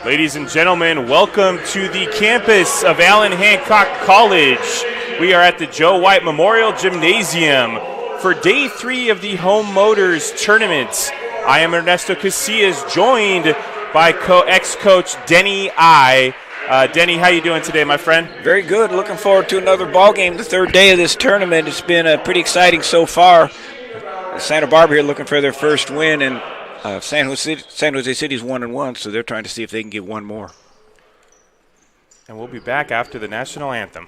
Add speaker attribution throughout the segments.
Speaker 1: Ladies and gentlemen, welcome to the campus of Allen Hancock College. We are at the Joe White Memorial Gymnasium for Day 3 of the Home Motors Tournament. I am Ernesto Casillas, joined by ex-coach Denny I. Denny, how you doing today, my friend?
Speaker 2: Very good. Looking forward to another ball game, the third day of this tournament. It's been pretty exciting so far. Santa Barbara here looking for their first win, and San Jose City's 1-1, so they're trying to see if they can get one more.
Speaker 1: And we'll be back after the national anthem.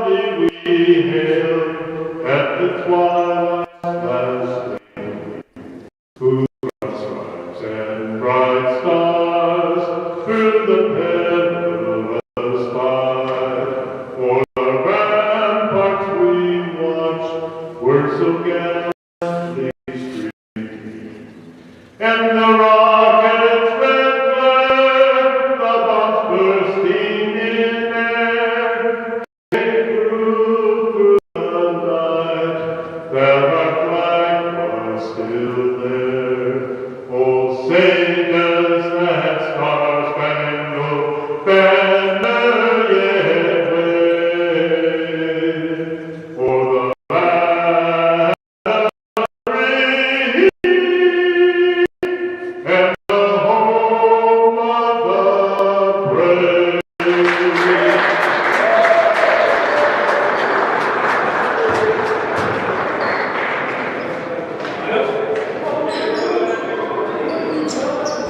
Speaker 3: We hailed at the twilight's last gleam, whose stripes and bright stars through the perilous fight. For the ramparts we watched were so gallantly streamed, and the rockets red glare, the bombs bursting in air.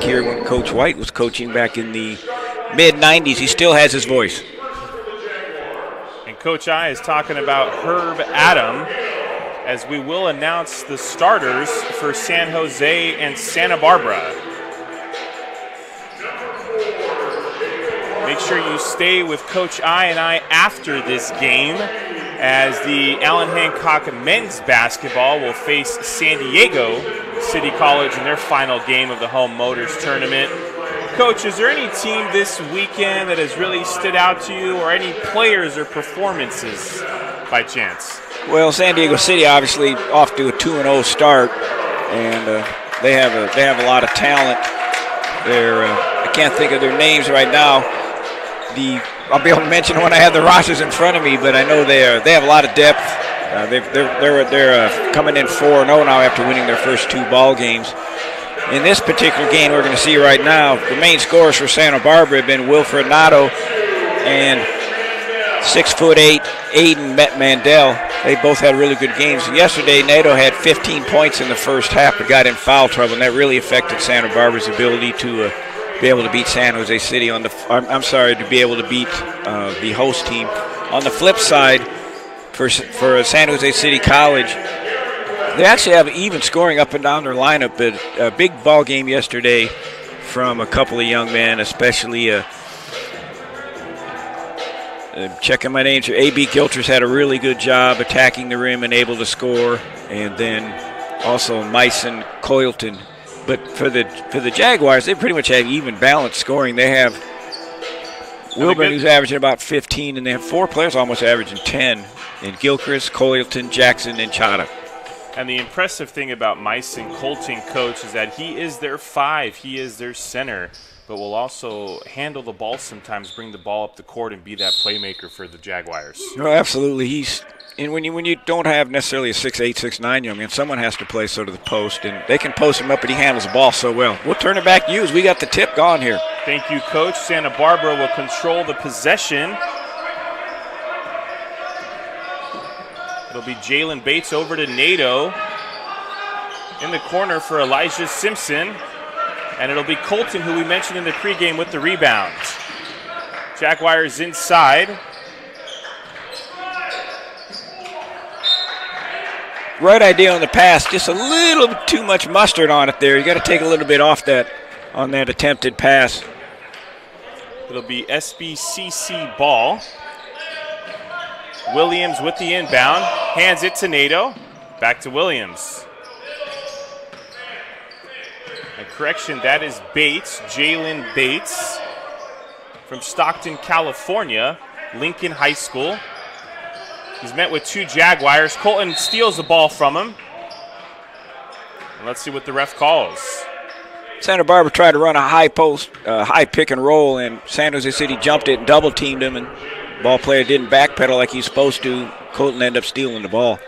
Speaker 2: Here when Coach White was coaching back in the mid-'90s, he still has his voice.
Speaker 1: And Coach I is talking about Herb Adam, as we will announce the starters for San Jose and Santa Barbara. Make sure you stay with Coach I and I after this game, as the Allen Hancock men's basketball will face San Diego City College in their final game of the Home Motors Tournament. Coach, is there any team this weekend that has really stood out to you, or any players or performances by chance?
Speaker 2: Well, San Diego City obviously off to a 2-0 start, and they have a lot of talent. I can't think of their names right now. I'll be able to mention when I have the rosters in front of me, but I know they have a lot of depth. They're coming in 4-0 now after winning their first 2 ball games. In this particular game we're going to see right now, the main scorers for Santa Barbara have been Wilfred Nato and 6'8" Aiden Mandel. They both had really good games. Yesterday, Nato had 15 points in the first half but got in foul trouble, and that really affected Santa Barbara's ability to be able to beat San Jose City to be able to beat the host team. On the flip side, for San Jose City College, they actually have even scoring up and down their lineup, but a big ball game yesterday from a couple of young men, especially checking my names here. A.B. Gilters had a really good job attacking the rim and able to score, and then also Myson Coylton. But for the Jaguars, they pretty much have even balanced scoring. They have Wilburn, who's averaging about 15, and they have 4 players almost averaging 10, in Gilchrist, Coylton, Jackson, and Chata.
Speaker 1: And the impressive thing about Myson Colton, Coach, is that he is their 5. He is their center, but will also handle the ball sometimes, bring the ball up the court, and be that playmaker for the Jaguars.
Speaker 2: No, absolutely. And when you don't have necessarily a 6'8", 6'9", young man, someone has to play sort of the post, and they can post him up, but he handles the ball so well. We'll turn it back to you as we got the tip gone here.
Speaker 1: Thank you, Coach. Santa Barbara will control the possession. It'll be Jalen Bates over to Nato. In the corner for Elijah Simpson. And it'll be Colton, who we mentioned in the pregame, with the rebound. Jaguars inside.
Speaker 2: Right idea on the pass, just a little too much mustard on it there. You got to take a little bit off that on that attempted pass.
Speaker 1: It'll be SBCC ball. Williams with the inbound, hands it to Nato. Back to Williams. A correction, that is Bates, Jalen Bates from Stockton, California, Lincoln High School. He's met with 2 Jaguars. Colton steals the ball from him. And let's see what the ref calls.
Speaker 2: Santa Barbara tried to run a high post, high pick and roll, and San Jose City jumped it and double teamed him, and the ball player didn't backpedal like he's supposed to. Colton ended up stealing the ball.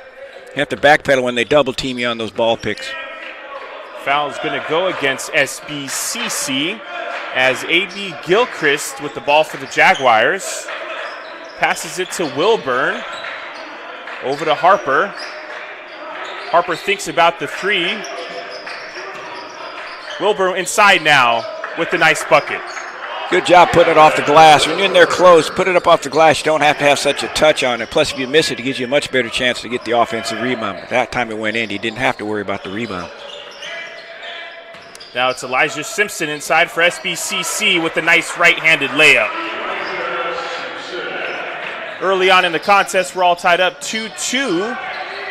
Speaker 2: You have to backpedal when they double team you on those ball picks.
Speaker 1: Foul's going to go against SBCC as A.B. Gilchrist with the ball for the Jaguars. Passes it to Wilburn. Over to Harper. Harper thinks about the 3. Wilburn inside now with the nice bucket.
Speaker 2: Good job putting it off the glass. When you're in there close, put it up off the glass. You don't have to have such a touch on it. Plus, if you miss it, it gives you a much better chance to get the offensive rebound. But that time it went in, you didn't have to worry about the rebound.
Speaker 1: Now it's Elijah Simpson inside for SBCC with a nice right-handed layup. Early on in the contest, we're all tied up 2-2.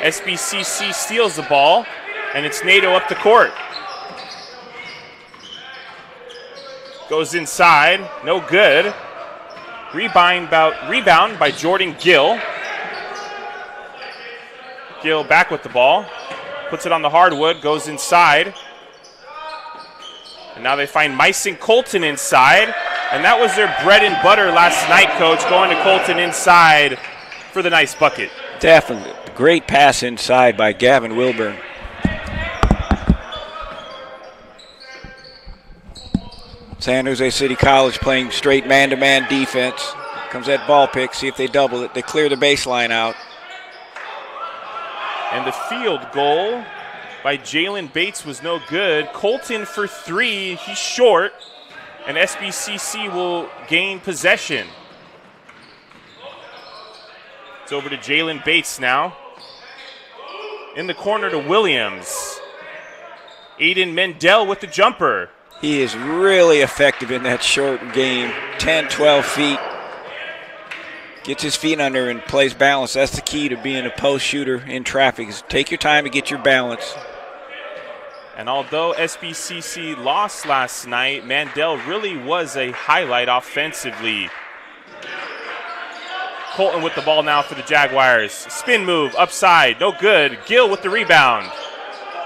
Speaker 1: SBCC steals the ball, and it's Nato up the court. Goes inside, no good. Rebound by Jordan Gill. Gill back with the ball. Puts it on the hardwood, goes inside. And now they find Myson Colton inside. And that was their bread and butter last night, Coach, going to Colton inside for the nice bucket.
Speaker 2: Definitely. Great pass inside by Gavin Wilburn. San Jose City College playing straight man-to-man defense. Comes that ball pick, see if they double it. They clear the baseline out.
Speaker 1: And the field goal by Jalen Bates was no good. Colton for 3, he's short. And SBCC will gain possession. It's over to Jalen Bates now. In the corner to Williams. Aiden Mendel with the jumper.
Speaker 2: He is really effective in that short game. 10, 12 feet. Gets his feet under and plays balance. That's the key to being a post shooter in traffic, is take your time to get your balance.
Speaker 1: And although SBCC lost last night, Mandel really was a highlight offensively. Colton with the ball now for the Jaguars. Spin move, upside, no good. Gill with the rebound.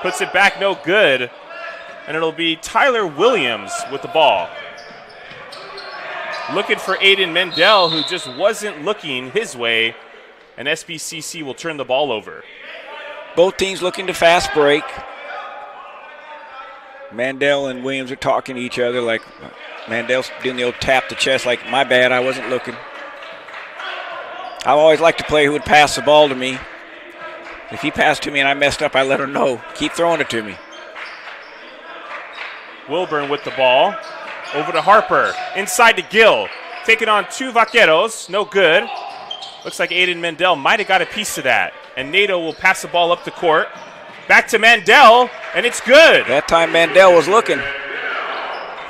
Speaker 1: Puts it back, no good. And it'll be Tyler Williams with the ball. Looking for Aiden Mendel, who just wasn't looking his way. And SBCC will turn the ball over.
Speaker 2: Both teams looking to fast break. Mandel and Williams are talking to each other, like Mandel's doing the old tap the chest, like, my bad, I wasn't looking. I always like to play who would pass the ball to me. If he passed to me and I messed up, I let him know. Keep throwing it to me.
Speaker 1: Wilburn with the ball. Over to Harper. Inside to Gill. Taking on 2 Vaqueros. No good. Looks like Aiden Mendel might have got a piece of that. And Nato will pass the ball up the court. Back to Mandel, and it's good.
Speaker 2: That time Mandel was looking.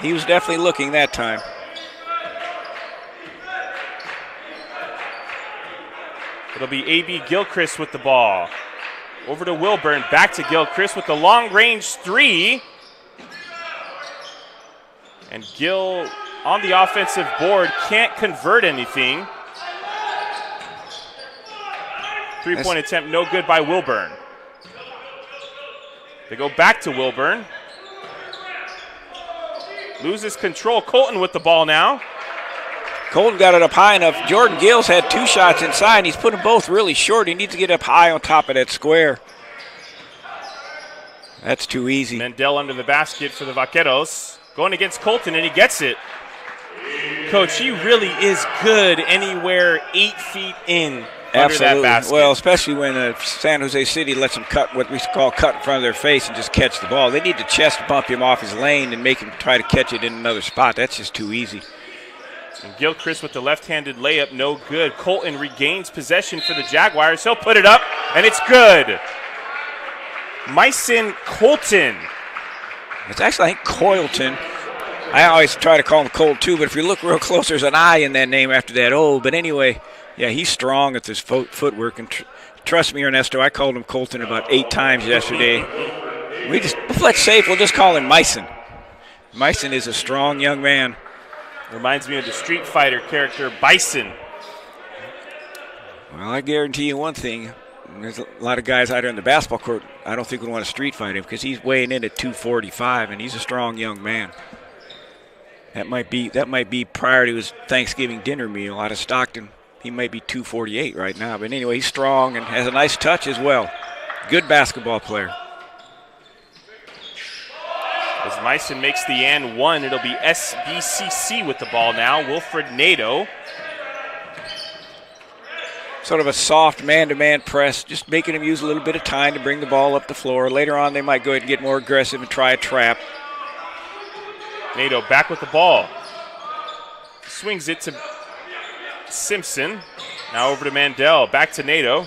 Speaker 2: He was definitely looking that time.
Speaker 1: It'll be A.B. Gilchrist with the ball. Over to Wilburn, back to Gilchrist with the long-range 3. And Gill on the offensive board can't convert anything. 3-point attempt, no good by Wilburn. They go back to Wilburn. Loses control. Colton with the ball now.
Speaker 2: Colton got it up high enough. Jordan Gills had 2 shots inside, and he's put them both really short. He needs to get up high on top of that square. That's too easy.
Speaker 1: Mendel under the basket for the Vaqueros. Going against Colton, and he gets it. Coach, he really is good anywhere 8 feet in under that basket.
Speaker 2: Well, especially when San Jose City lets them cut what we call cut in front of their face and just catch the ball. They need to chest bump him off his lane and make him try to catch it in another spot. That's just too easy.
Speaker 1: And Gilchrist with the left-handed layup, no good. Colton regains possession for the Jaguars. He'll put it up, and it's good. Myson Colton.
Speaker 2: It's actually, I think, Coylton. I always try to call him Colt, too, but if you look real close, there's an I in that name after that O. But anyway, yeah, he's strong at his footwork. And trust me, Ernesto, I called him Colton about 8 times yesterday. Let's safe, we'll just call him Myson. Myson is a strong young man.
Speaker 1: Reminds me of the Street Fighter character Bison.
Speaker 2: Well, I guarantee you one thing. There's a lot of guys out there in the basketball court, I don't think would want to street fight him because he's weighing in at 245, and he's a strong young man. That might be prior to his Thanksgiving dinner meal out of Stockton. He might be 248 right now. But anyway, he's strong and has a nice touch as well. Good basketball player.
Speaker 1: As Myson makes the and one, it'll be SBCC with the ball now. Wilfred Nadeau.
Speaker 2: Sort of a soft man-to-man press, just making him use a little bit of time to bring the ball up the floor. Later on, they might go ahead and get more aggressive and try a trap.
Speaker 1: Nadeau back with the ball. Swings it to Simpson. Now over to Mandel. Back to Nadeau.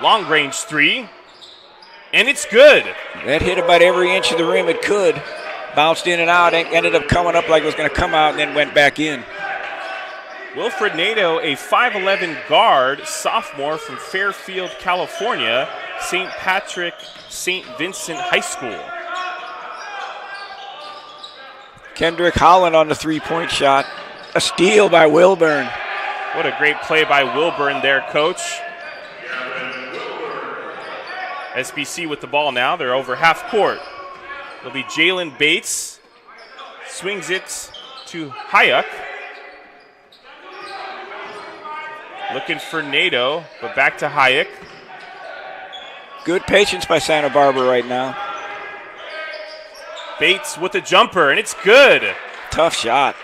Speaker 1: Long range 3. And it's good.
Speaker 2: That hit about every inch of the rim it could. Bounced in and out, ended up coming up like it was going to come out, and then went back in.
Speaker 1: Wilfred Nadeau, a 5'11 guard, sophomore from Fairfield, California, St. Patrick St. Vincent High School.
Speaker 2: Kendrick Holland on the three-point shot. A steal by Wilburn.
Speaker 1: What a great play by Wilburn there, Coach. SBC with the ball now. They're over half court. It'll be Jalen Bates. Swings it to Hayek. Looking for Nadeau, but back to Hayek.
Speaker 2: Good patience by Santa Barbara right now.
Speaker 1: Bates with a jumper, and it's good.
Speaker 2: Tough shot.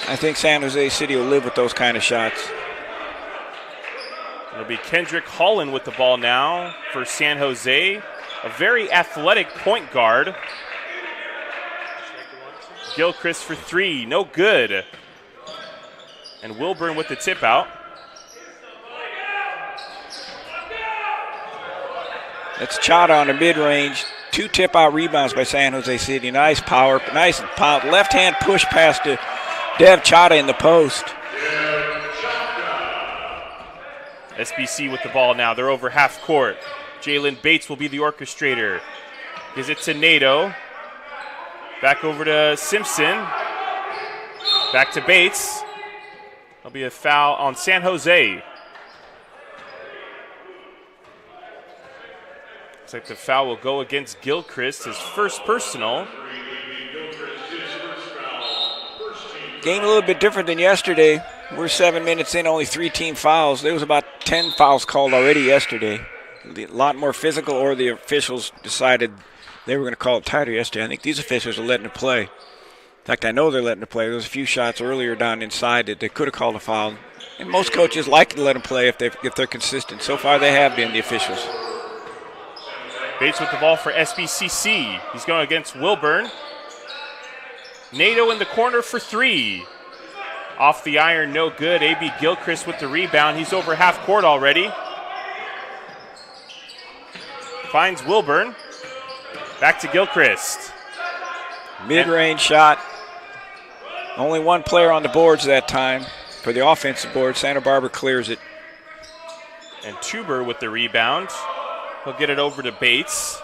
Speaker 2: I think San Jose City will live with those kind of shots.
Speaker 1: It'll be Kendrick Holland with the ball now for San Jose. A very athletic point guard. Gilchrist for 3, no good. And Wilburn with the tip out.
Speaker 2: That's Chata on the mid-range. 2 tip-out rebounds by San Jose City. Nice power, nice power. Left-hand push pass to Dev Chata in the post.
Speaker 1: SBC with the ball now. They're over half court. Jalen Bates will be the orchestrator. Gives it to Nadeau. Back over to Simpson. Back to Bates. There'll be a foul on San Jose. Looks like the foul will go against Gilchrist, his first personal.
Speaker 2: Game a little bit different than yesterday. We're 7 minutes in, only 3 team fouls. There was about 10 fouls called already yesterday. A lot more physical, or the officials decided they were going to call it tighter yesterday. I think these officials are letting it play. In fact, I know they're letting it play. There was a few shots earlier down inside that they could have called a foul. And most coaches like to let them play if they're consistent. So far they have been, the officials.
Speaker 1: Bates with the ball for SBCC. He's going against Wilburn. Nadeau in the corner for 3. Off the iron, no good. A.B. Gilchrist with the rebound. He's over half court already. Finds Wilburn. Back to Gilchrist.
Speaker 2: Mid-range shot. Only one player on the boards that time for the offensive board. Santa Barbara clears it.
Speaker 1: And Tuber with the rebound. He'll get it over to Bates.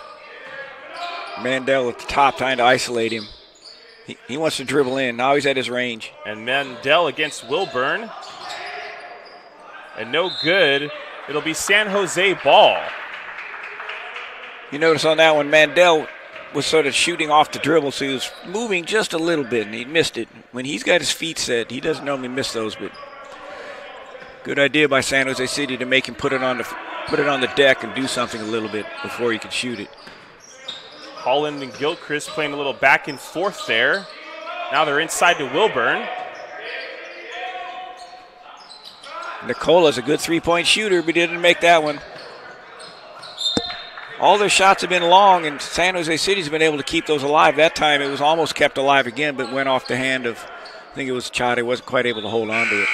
Speaker 2: Mandel at the top trying to isolate him. He wants to dribble in. Now he's at his range.
Speaker 1: And Mandel against Wilburn. And no good. It'll be San Jose ball.
Speaker 2: You notice on that one, Mandel was sort of shooting off the dribble, so he was moving just a little bit, and he missed it. When he's got his feet set, he doesn't normally miss those, but good idea by San Jose City to make him put it on the deck and do something a little bit before he could shoot it.
Speaker 1: Holland and Gilchrist playing a little back and forth there. Now they're inside to Wilburn.
Speaker 2: Nicola's a good three-point shooter, but he didn't make that one. All their shots have been long, and San Jose City's been able to keep those alive. That time it was almost kept alive again, but went off the hand of, I think it was Chade, wasn't quite able to hold on to it.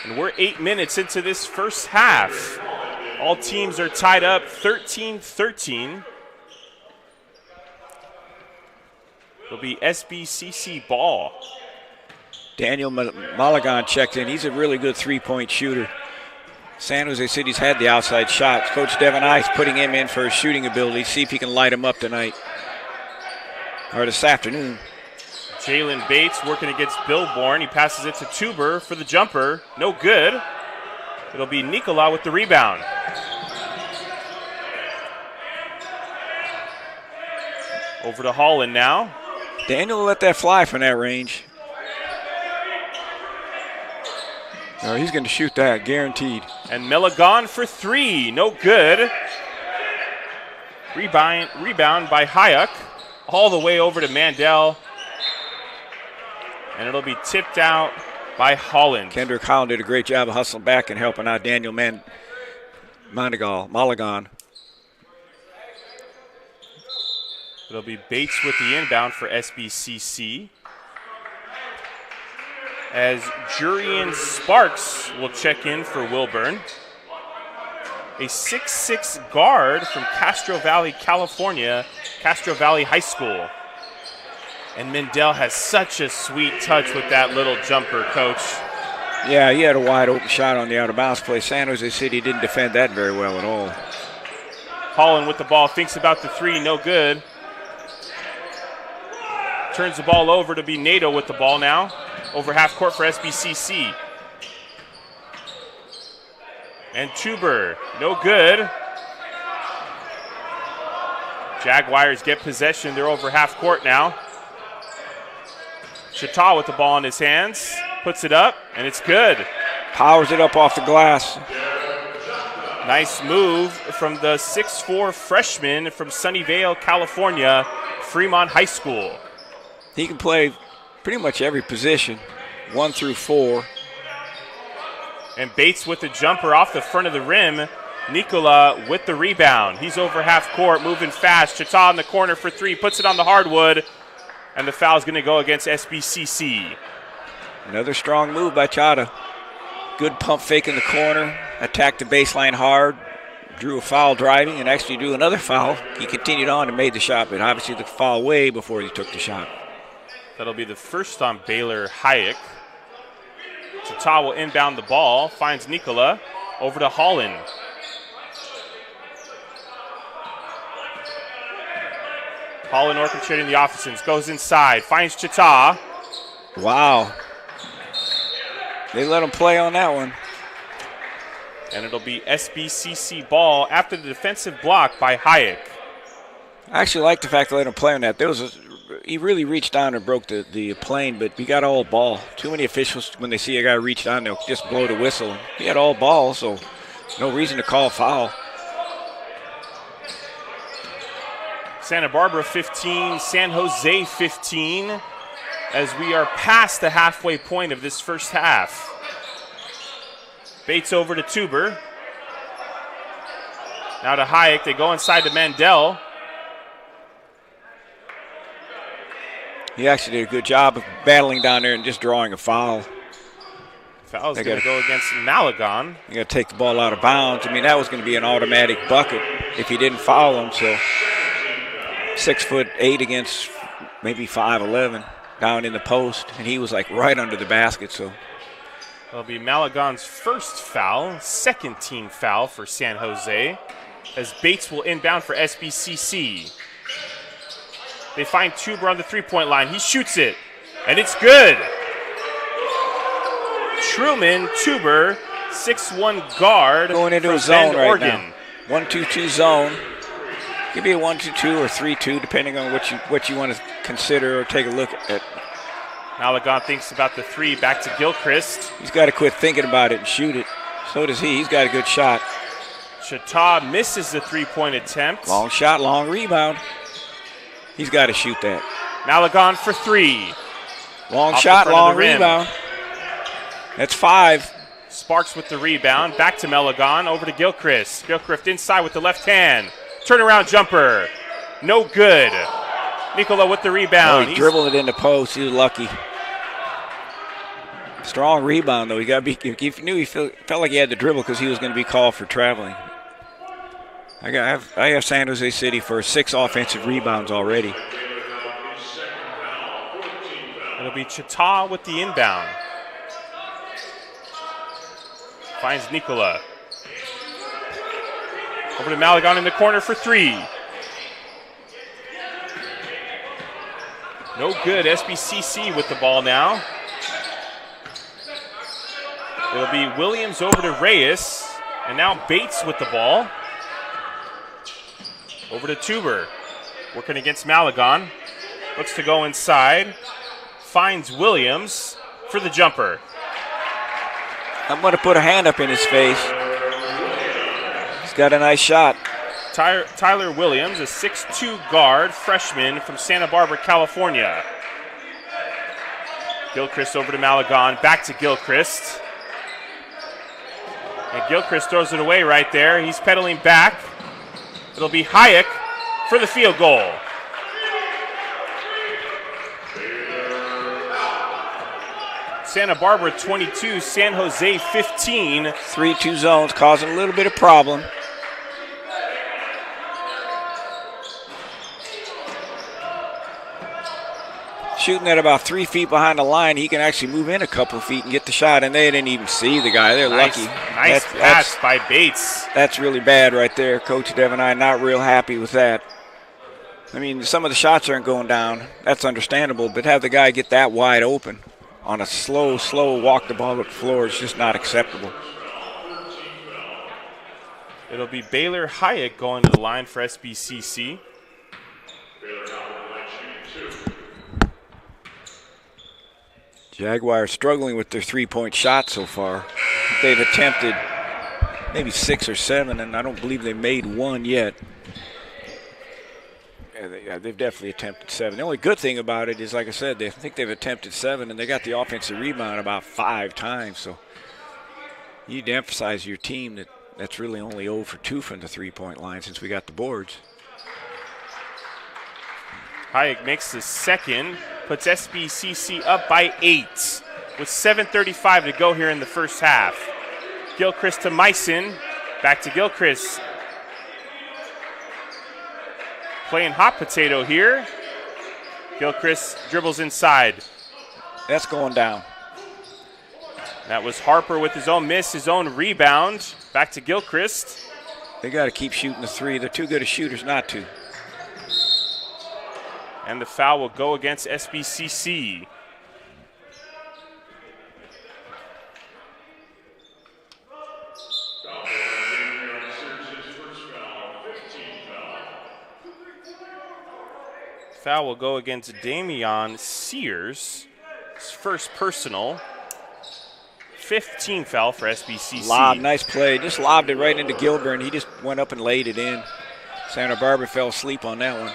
Speaker 1: And we're 8 minutes into this first half. All teams are tied up 13-13. It'll be SBCC ball.
Speaker 2: Daniel Malagon checked in. He's a really good three-point shooter. San Jose City's had the outside shots. Coach Devin Ice putting him in for his shooting ability. See if he can light him up tonight or this afternoon.
Speaker 1: Jalen Bates working against Billborn. He passes it to Tuber for the jumper. No good. It'll be Nicola with the rebound. Over to Holland now.
Speaker 2: Daniel let that fly from that range. Oh, he's going to shoot that, guaranteed.
Speaker 1: And Melagon for three. No good. Rebound by Hayek. All the way over to Mandel. And it'll be tipped out by Holland.
Speaker 2: Kendrick Holland did a great job of hustling back and helping out Daniel Malagon.
Speaker 1: It'll be Bates with the inbound for SBCC. As Jurian Sparks will check in for Wilburn. A 6'6" guard from Castro Valley, California, Castro Valley High School. And Mendel has such a sweet touch with that little jumper, Coach.
Speaker 2: Yeah, he had a wide open shot on the out of bounds play. San Jose City didn't defend that very well at all.
Speaker 1: Holland with the ball, thinks about the three, no good. Turns the ball over to be Nato with the ball now. Over half court for SBCC. And Tuber, no good. Jaguars get possession. They're over half court now. Chata with the ball in his hands. Puts it up, and it's good.
Speaker 2: Powers it up off the glass.
Speaker 1: Nice move from the 6'4" freshman from Sunnyvale, California, Fremont High School.
Speaker 2: He can play pretty much every position, 1 through 4.
Speaker 1: And Bates with the jumper off the front of the rim. Nicola with the rebound. He's over half court, moving fast. Chata in the corner for three, puts it on the hardwood. And the foul's going to go against SBCC.
Speaker 2: Another strong move by Chata. Good pump fake in the corner, attacked the baseline hard, drew a foul driving, and actually drew another foul. He continued on and made the shot, but obviously the foul way before he took the shot.
Speaker 1: That'll be the first on Baylor Hayek. Chata will inbound the ball, finds Nicola, over to Holland. Holland orchestrating the offense, goes inside, finds Chata.
Speaker 2: Wow. They let him play on that one.
Speaker 1: And it'll be SBCC ball after the defensive block by Hayek.
Speaker 2: I actually like the fact they let him play on that. He really reached down and broke the plane, but he got all ball. Too many officials, when they see a guy reach down, they'll just blow the whistle. He had all ball, so no reason to call foul.
Speaker 1: Santa Barbara 15, San Jose 15, as we are past the halfway point of this first half. Bates over to Tuber. Now to Hayek. They go inside to Mandel.
Speaker 2: He actually did a good job of battling down there and just drawing a foul.
Speaker 1: Foul's going to go against Malagon.
Speaker 2: You got to take the ball out of bounds. I mean, that was going to be an automatic bucket if he didn't foul him. So 6'8" against maybe 5'11" down in the post, and he was like right under the basket. So
Speaker 1: it'll be Malagon's first foul, second team foul for San Jose, as Bates will inbound for SBCC. They find Tuber on the three-point line. He shoots it, and it's good. Truman Tuber, 6'1" guard
Speaker 2: going into
Speaker 1: from
Speaker 2: a zone
Speaker 1: Bend,
Speaker 2: right
Speaker 1: Oregon.
Speaker 2: now. 1-2-2 zone. Could be a 1-2 or 3-2, depending on what you want to consider or take a look at.
Speaker 1: Malagon thinks about the three. Back to Gilchrist.
Speaker 2: He's got to quit thinking about it and shoot it. So does he. He's got a good shot.
Speaker 1: Chata misses the three-point attempt.
Speaker 2: Long shot, long rebound. He's got to shoot that.
Speaker 1: Malagon for three.
Speaker 2: Long shot, long rebound. That's 5.
Speaker 1: Sparks with the rebound. Back to Malagon. Over to Gilchrist. Gilchrist inside with the left hand. Turnaround jumper. No good. Nicola with the rebound.
Speaker 2: He dribbled it in the post. He was lucky. Strong rebound, though. He knew he felt like he had to dribble because he was going to be called for traveling. I have San Jose City for 6 offensive rebounds already.
Speaker 1: It'll be Chata with the inbound. Finds Nicola. Over to Malagon in the corner for 3. No good. SBCC with the ball now. It'll be Williams over to Reyes. And now Bates with the ball. Over to Tuber. Working against Malagon. Looks to go inside. Finds Williams for the jumper.
Speaker 2: I'm going to put a hand up in his face. He's got a nice shot.
Speaker 1: Tyler Williams, a 6'2 guard, freshman from Santa Barbara, California. Gilchrist over to Malagon. Back to Gilchrist. And Gilchrist throws it away right there. He's pedaling back. It'll be Hayek for the field goal. Santa Barbara 22, San Jose 15.
Speaker 2: 3-2 zones causing a little bit of problem. Shooting at about 3 feet behind the line, he can actually move in a couple of feet and get the shot, and they didn't even see the guy. They're lucky.
Speaker 1: Nice pass by Bates.
Speaker 2: That's really bad right there. Coach Dev and I not real happy with that. I mean, some of the shots aren't going down. That's understandable, but have the guy get that wide open on a slow walk the ball up the floor is just not acceptable.
Speaker 1: It'll be Baylor Hayek going to the line for SBCC.
Speaker 2: Jaguars struggling with their 3-point shot so far. They've attempted maybe 6 or 7, and I don't believe they made 1 yet. Yeah, they've definitely attempted 7. The only good thing about it is, like I said, I think they've attempted 7, and they got the offensive rebound about 5 times. So you need to emphasize your team that's really only 0 for 2 from the 3-point line since we got the boards.
Speaker 1: Hayek makes the second, puts SBCC up by 8 with 7:35 to go here in the first half. Gilchrist to Meissen, back to Gilchrist. Playing hot potato here. Gilchrist dribbles inside.
Speaker 2: That's going down.
Speaker 1: That was Harper with his own miss, his own rebound. Back to Gilchrist.
Speaker 2: They got to keep shooting the 3. They're too good as shooters not to.
Speaker 1: And the foul will go against SBCC. Foul will go against Damian Sears. His first personal. 5th team foul for SBCC.
Speaker 2: Lob, nice play. Just lobbed it right into Gilbert, and he just went up and laid it in. Santa Barbara fell asleep on that one.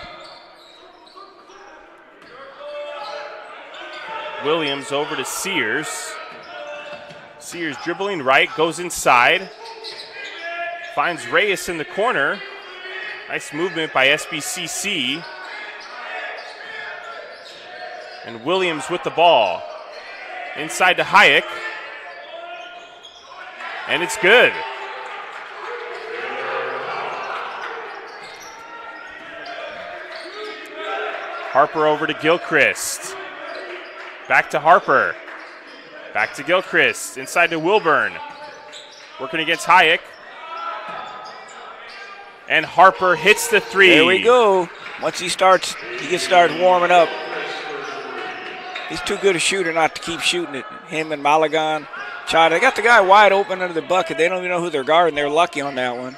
Speaker 1: Williams over to Sears. Sears dribbling right, goes inside. Finds Reyes in the corner. Nice movement by SBCC. And Williams with the ball. Inside to Hayek. And it's good. Harper over to Gilchrist. Back to Harper. Back to Gilchrist. Inside to Wilburn. Working against Hayek. And Harper hits the 3.
Speaker 2: There we go. Once he starts warming up. He's too good a shooter not to keep shooting it. Him and Malagon. They got the guy wide open under the bucket. They don't even know who they're guarding. They're lucky on that one.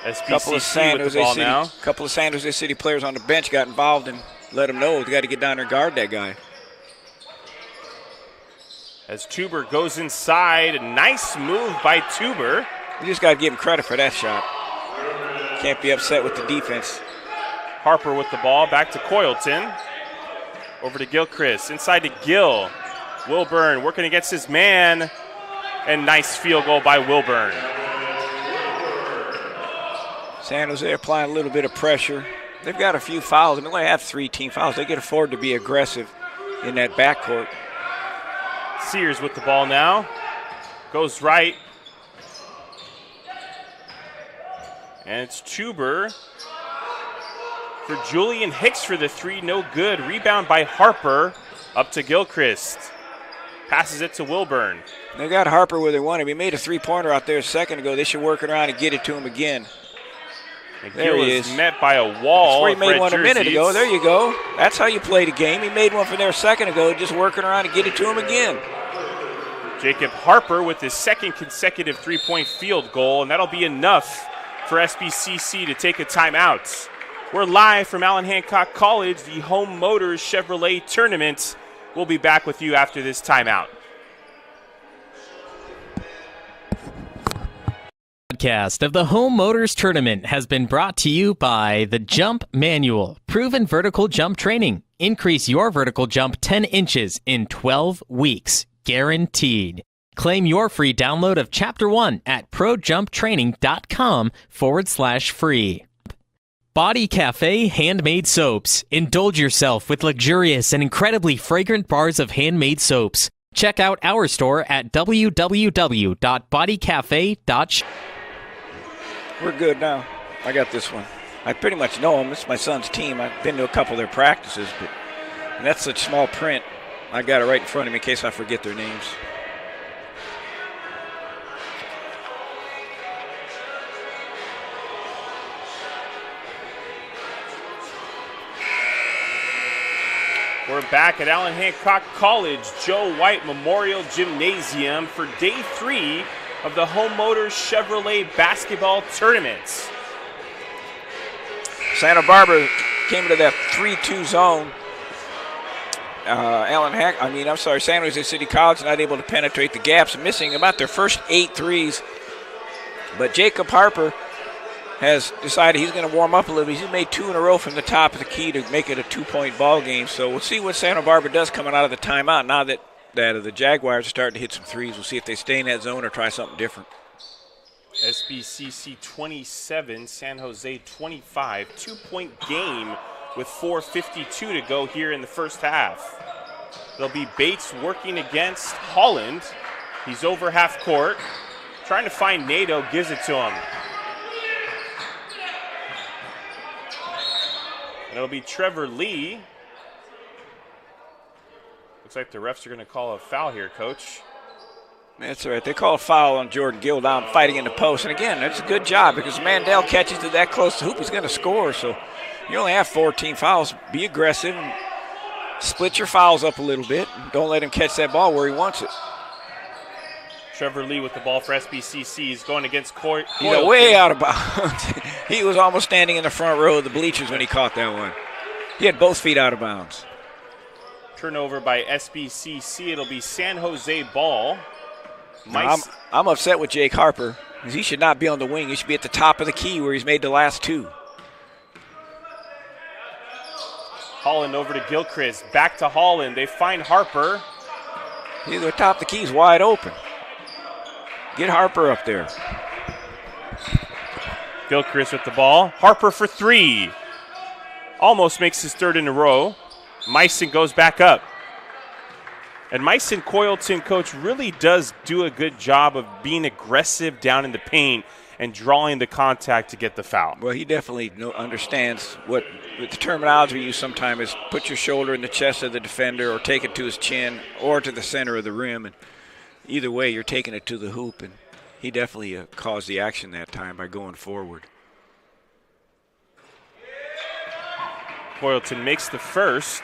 Speaker 1: SBCC with the ball now.
Speaker 2: A couple of San Jose City players on the bench got involved and let them know they got to get down there and guard that guy.
Speaker 1: As Tuber goes inside, a nice move by Tuber.
Speaker 2: You just got to give him credit for that shot. Can't be upset with the defense.
Speaker 1: Harper with the ball, back to Coyleton. Over to Gilchrist, inside to Gill. Wilburn working against his man, and nice field goal by Wilburn.
Speaker 2: San Jose applying a little bit of pressure. They've got a few fouls. I mean, they have 3 team fouls. They can afford to be aggressive in that backcourt.
Speaker 1: Sears with the ball now. Goes right. And it's Tuber for Julian Hicks for the 3, no good. Rebound by Harper, up to Gilchrist. Passes it to Wilburn.
Speaker 2: They got Harper where they want him. He made a 3-pointer out there a second ago. They should work it around and get it to him again.
Speaker 1: And
Speaker 2: there
Speaker 1: Gill
Speaker 2: he
Speaker 1: is
Speaker 2: is.
Speaker 1: met by a wall.
Speaker 2: That's where he made one
Speaker 1: jerseys.
Speaker 2: a minute ago. There you go. That's how you play the game. He made one from there a second ago, just working around and get it to him again.
Speaker 1: Jacob Harper with his second consecutive 3-point field goal, and that'll be enough for SBCC to take a timeout. We're live from Allen Hancock College, the Home Motors Chevrolet Tournament. We'll be back with you after this timeout.
Speaker 4: Podcast of the Home Motors Tournament has been brought to you by the Jump Manual, proven vertical jump training. Increase your vertical jump 10 inches in 12 weeks, guaranteed. Claim your free download of Chapter 1 at projumptraining.com/free. Body Cafe Handmade Soaps. Indulge yourself with luxurious and incredibly fragrant bars of handmade soaps. Check out our store at www.bodycafe.shop.
Speaker 2: We're good now. I got this one. I pretty much know them. It's my son's team. I've been to a couple of their practices, but that's such small print. I got it right in front of me in case I forget their names.
Speaker 1: We're back at Allen Hancock College Joe White Memorial Gymnasium for day 3 of the Home Motors Chevrolet Basketball Tournament.
Speaker 2: Santa Barbara came into that 3-2 zone. San Jose City College not able to penetrate the gaps, missing about their first 8 threes. But Jacob Harper has decided he's going to warm up a little bit. He's made 2 in a row from the top of the key to make it a 2-point ball game. So we'll see what Santa Barbara does coming out of the timeout. Now that the Jaguars are starting to hit some threes, we'll see if they stay in that zone or try something different.
Speaker 1: SBCC 27, San Jose 25. 2-point game with 4:52 to go here in the first half. There'll be Bates working against Holland. He's over half court. Trying to find Nato, gives it to him. And it'll be Trevor Lee. Looks like the refs are going to call a foul here, Coach.
Speaker 2: That's all right. They call a foul on Jordan Gill down fighting in the post. And again, that's a good job because Mandel catches it that close to the hoop, he's going to score. So you only have 14 fouls. Be aggressive and split your fouls up a little bit. Don't let him catch that ball where he wants it.
Speaker 1: Trevor Lee with the ball for SBCC. He's going against Coyle.
Speaker 2: He's way out of bounds. He was almost standing in the front row of the bleachers when he caught that one. He had both feet out of bounds.
Speaker 1: Turnover by SBCC. It'll be San Jose ball.
Speaker 2: I'm upset with Jake Harper because he should not be on the wing. He should be at the top of the key where he's made the last 2.
Speaker 1: Holland over to Gilchrist. Back to Holland. They find Harper.
Speaker 2: He's at the top of the key. He's wide open. Get Harper up there.
Speaker 1: Gilchrist with the ball. Harper for 3. Almost makes his 3rd in a row. Meissen goes back up. And Meissen Coyleton, Coach, really does do a good job of being aggressive down in the paint and drawing the contact to get the foul.
Speaker 2: Well, he definitely understands what the terminology we use sometimes is put your shoulder in the chest of the defender or take it to his chin or to the center of the rim. And either way, you're taking it to the hoop. And he definitely caused the action that time by going forward.
Speaker 1: Coyleton makes the first,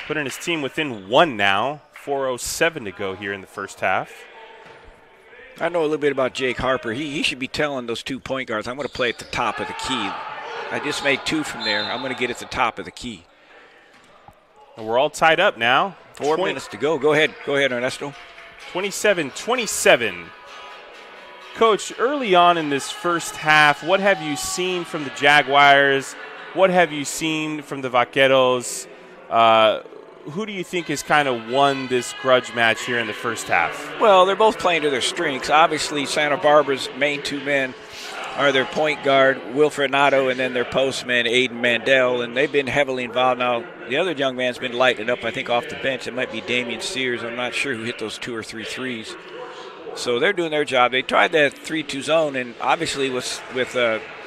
Speaker 1: putting his team within 1 now. 4:07 to go here in the first half.
Speaker 2: I know a little bit about Jake Harper. He should be telling those 2 point guards, I'm going to play at the top of the key. I just made 2 from there. I'm going to get at the top of the key.
Speaker 1: And we're all tied up now.
Speaker 2: 4 minutes to go. Go ahead, Ernesto.
Speaker 1: 27-27. Coach, early on in this first half, what have you seen from the Jaguars? What have you seen from the Vaqueros? Who do you think has kind of won this grudge match here in the first half?
Speaker 2: Well, they're both playing to their strengths. Obviously, Santa Barbara's main 2 men are their point guard, Wilfred Nato, and then their postman, Aiden Mandel, and they've been heavily involved. Now, the other young man's been lighting up, I think, off the bench. It might be Damian Sears. I'm not sure who hit those 2 or 3 threes. So they're doing their job. They tried that 3-2 zone, and obviously with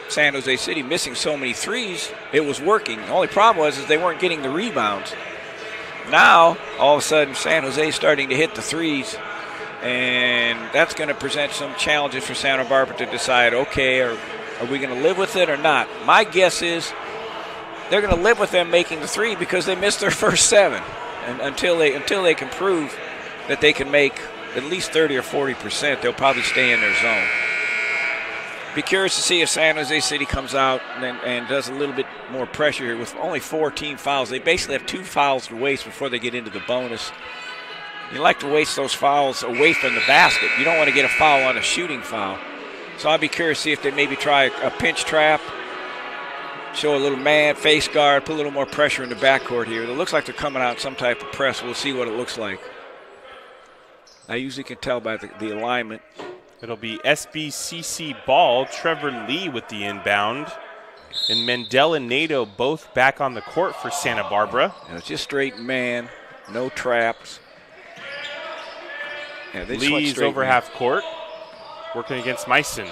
Speaker 2: San Jose City missing so many threes, it was working. The only problem was they weren't getting the rebounds. Now, all of a sudden, San Jose is starting to hit the threes, and that's going to present some challenges for Santa Barbara to decide, okay, are we going to live with it or not? My guess is they're going to live with them making the 3 because they missed their first 7, and until they can prove that they can make at least 30 or 40%, they'll probably stay in their zone. Be curious to see if San Jose City comes out and does a little bit more pressure here with only 4 team fouls. They basically have 2 fouls to waste before they get into the bonus. You like to waste those fouls away from the basket. You don't want to get a foul on a shooting foul. So I'd be curious to see if they maybe try a pinch trap, show a little man, face guard, put a little more pressure in the backcourt here. It looks like they're coming out in some type of press. We'll see what it looks like. I usually can tell by the alignment.
Speaker 1: It'll be SBCC ball. Trevor Lee with the inbound. And Mendel and Nato both back on the court for Santa Barbara.
Speaker 2: And it's just straight man, no traps. Yeah,
Speaker 1: Lee's over half court, working against Meissen.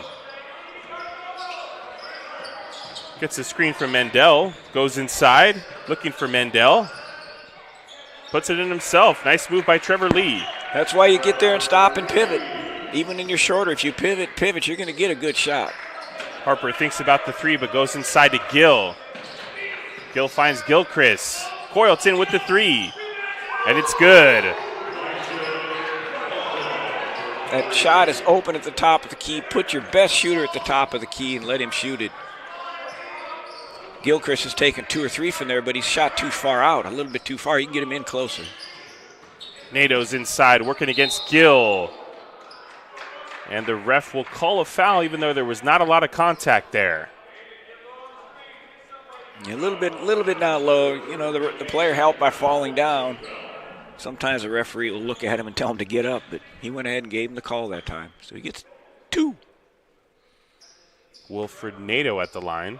Speaker 1: Gets a screen from Mendel, goes inside, looking for Mendel. Puts it in himself. Nice move by Trevor Lee.
Speaker 2: That's why you get there and stop and pivot. Even in your shorter, if you pivot, you're going to get a good shot.
Speaker 1: Harper thinks about the 3, but goes inside to Gill. Gill finds Gilchrist. Coyleton with the 3, and it's good.
Speaker 2: That shot is open at the top of the key. Put your best shooter at the top of the key and let him shoot it. Gilchrist has taken 2 or 3 from there, but he's shot too far out, a little bit too far. You can get him in closer.
Speaker 1: Nato's inside, working against Gill. And the ref will call a foul, even though there was not a lot of contact there.
Speaker 2: Yeah, a little bit down low. You know, the player helped by falling down. Sometimes the referee will look at him and tell him to get up, but he went ahead and gave him the call that time. So he gets 2.
Speaker 1: Wilfred Nato at the line.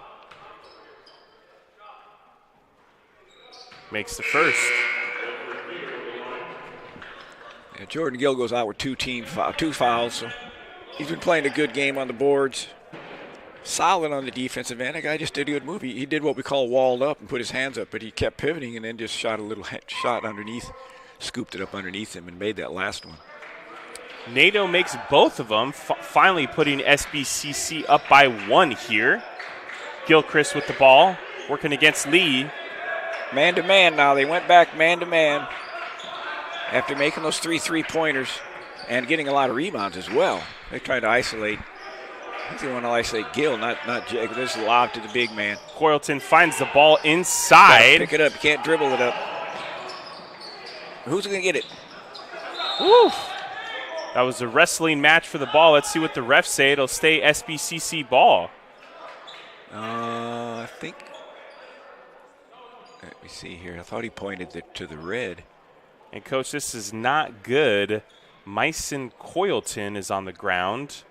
Speaker 1: Makes the first.
Speaker 2: Yeah, Jordan Gill goes out with 2 fouls. So he's been playing a good game on the boards. Solid on the defensive end. That guy just did a good move. He did what we call walled up and put his hands up, but he kept pivoting and then just shot a little shot underneath, scooped it up underneath him and made that last one.
Speaker 1: Nato makes both of them, finally putting SBCC up by 1 here. Gilchrist with the ball, working against Lee.
Speaker 2: Man-to-man now. They went back man-to-man after making those 3 3-pointers and getting a lot of rebounds as well. They tried to isolate. I think they want to isolate Gill, not Jake. This is lob to the big man.
Speaker 1: Coyleton finds the ball inside.
Speaker 2: Pick it up. You can't dribble it up. Who's going to get it?
Speaker 1: Woo! That was a wrestling match for the ball. Let's see what the refs say. It'll stay SBCC ball.
Speaker 2: I think. Let me see here. I thought he pointed to the red.
Speaker 1: And, Coach, this is not good. Meissen Coyleton is on the ground.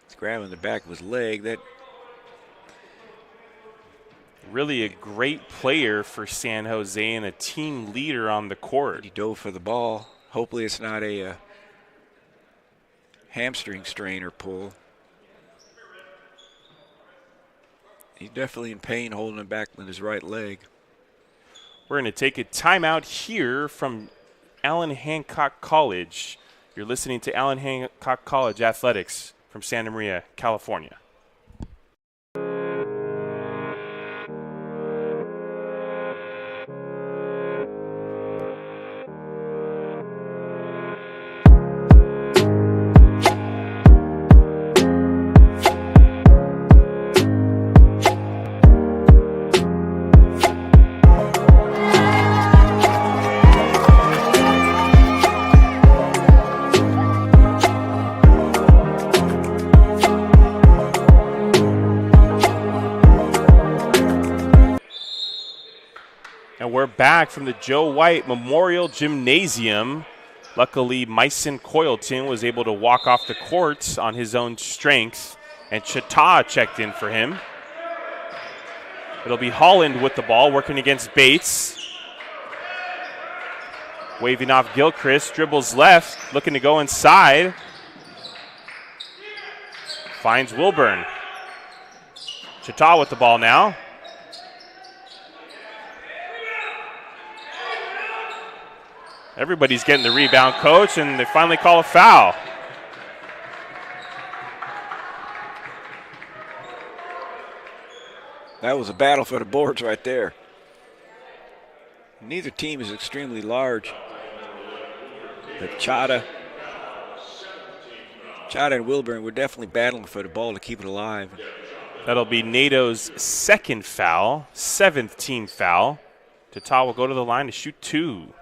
Speaker 2: He's grabbing the back of his leg. That
Speaker 1: really a great player for San Jose and a team leader on the court.
Speaker 2: He dove for the ball. Hopefully it's not a hamstring strain or pull. He's definitely in pain holding him back with his right leg.
Speaker 1: We're going to take a timeout here from Allen Hancock College. You're listening to Allen Hancock College Athletics from Santa Maria, California. And we're back from the Joe White Memorial Gymnasium. Luckily, Myson Coyleton was able to walk off the court on his own strength, and Chita checked in for him. It'll be Holland with the ball, working against Bates. Waving off Gilchrist, dribbles left, looking to go inside. Finds Wilburn. Chita with the ball now. Everybody's getting the rebound, coach, and they finally call a foul.
Speaker 2: That was a battle for the boards right there. Neither team is extremely large. But Chata and Wilburn were definitely battling for the ball to keep it alive.
Speaker 1: That'll be NATO's second foul, 7th team foul. Tata will go to the line to shoot 2.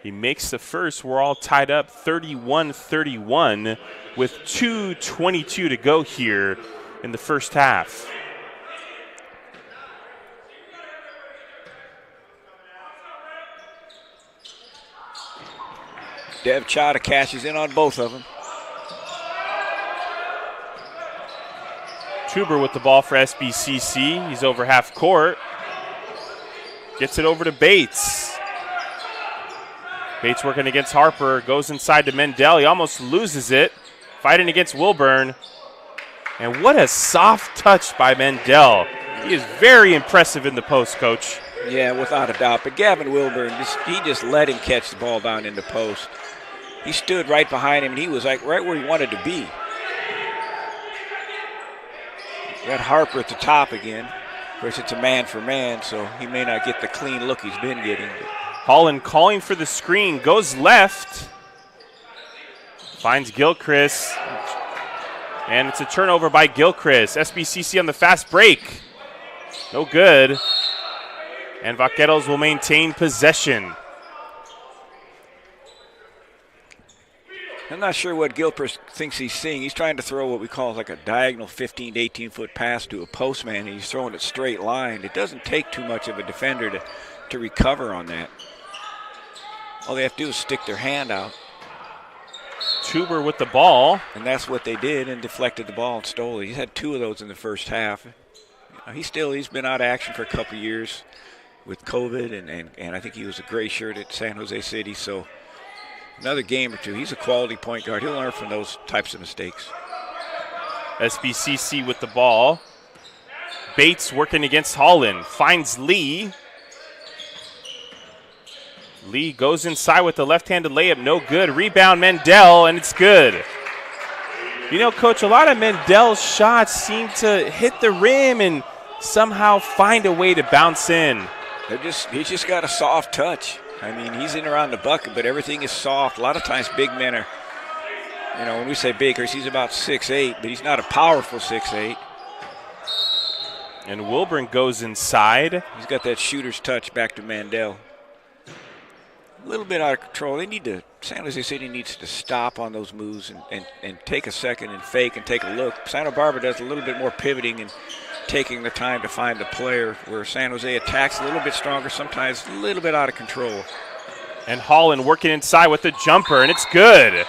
Speaker 1: He makes the first. We're all tied up 31-31 with 2:22 to go here in the first half.
Speaker 2: Dev Chata cashes in on both of them.
Speaker 1: Tuber with the ball for SBCC. He's over half court. Gets it over to Bates. Bates working against Harper. Goes inside to Mendel. He almost loses it. Fighting against Wilburn. And what a soft touch by Mendel. He is very impressive in the post, Coach.
Speaker 2: Yeah, without a doubt. But Gavin Wilburn, he just let him catch the ball down in the post. He stood right behind him, and he was like right where he wanted to be. Got Harper at the top again. Of course, it's a man for man, so he may not get the clean look he's been getting.
Speaker 1: Holland calling for the screen, goes left. Finds Gilchrist. And it's a turnover by Gilchrist. SBCC on the fast break. No good. And Vaqueros will maintain possession.
Speaker 2: I'm not sure what Gilchrist thinks he's seeing. He's trying to throw what we call like a diagonal 15 to 18-foot pass to a postman, and he's throwing it straight line. It doesn't take too much of a defender to recover on that. All they have to do is stick their hand out.
Speaker 1: Tuber with the ball.
Speaker 2: And that's what they did, and deflected the ball and stole it. He's had 2 of those in the first half. He's been out of action for a couple years with COVID, and I think he was a gray shirt at San Jose City, so another game or 2. He's a quality point guard. He'll learn from those types of mistakes.
Speaker 1: SBCC with the ball. Bates working against Holland. Finds Lee. Lee goes inside with the left-handed layup. No good. Rebound Mendel, and it's good. You know, Coach, a lot of Mendel's shots seem to hit the rim and somehow find a way to bounce in.
Speaker 2: He's just got a soft touch. I mean, he's in around the bucket, but everything is soft. A lot of times big men are, when we say big, he's about 6'8", but he's not a powerful 6'8".
Speaker 1: And Wilburn goes inside.
Speaker 2: He's got that shooter's touch back to Mandel. A little bit out of control. San Jose City needs to stop on those moves and take a second and fake and take a look. Santa Barbara does a little bit more pivoting and taking the time to find the player, where San Jose attacks a little bit stronger, sometimes a little bit out of control.
Speaker 1: And Holland working inside with the jumper, and it's good.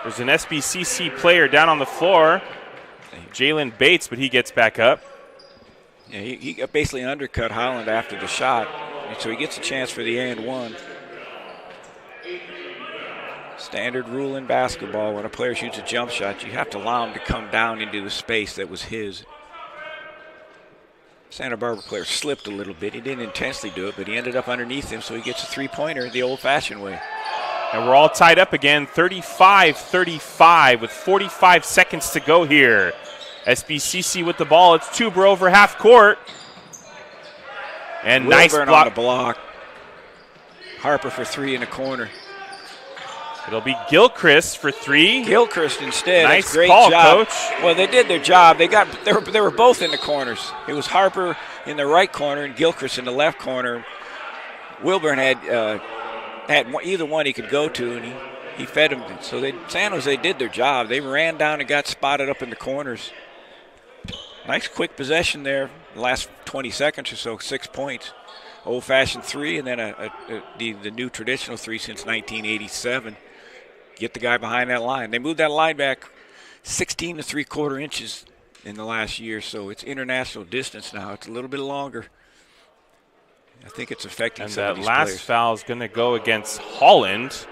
Speaker 1: There's an SBCC player down on the floor, Jalen Bates, but he gets back up.
Speaker 2: Yeah, he basically undercut Holland after the shot, and so he gets a chance for the and one. Standard rule in basketball, when a player shoots a jump shot, you have to allow him to come down into the space that was his. Santa Barbara player slipped a little bit. He didn't intensely do it, but he ended up underneath him, so he gets a three-pointer the old-fashioned way.
Speaker 1: And we're all tied up again, 35-35 with 45 seconds to go here. SBCC with the ball. It's Tuber over half court. And nice block.
Speaker 2: On the block. Harper for 3 in the corner.
Speaker 1: It'll be Gilchrist for 3.
Speaker 2: Gilchrist instead.
Speaker 1: Nice
Speaker 2: That's great
Speaker 1: call,
Speaker 2: job.
Speaker 1: Coach.
Speaker 2: Well, they did their job. They were both in the corners. It was Harper in the right corner and Gilchrist in the left corner. Wilburn had either one he could go to, and he fed them. So San Jose did their job. They ran down and got spotted up in the corners. Nice quick possession there. The last 20 seconds or so, 6 points. Old-fashioned three, and then the new traditional three since 1987. Get the guy behind that line. They moved that line back 16 3/4 inches in the last year, so it's international distance now. It's a little bit longer. I think it's affecting some of these players. And that last
Speaker 1: foul is going to go against Holland.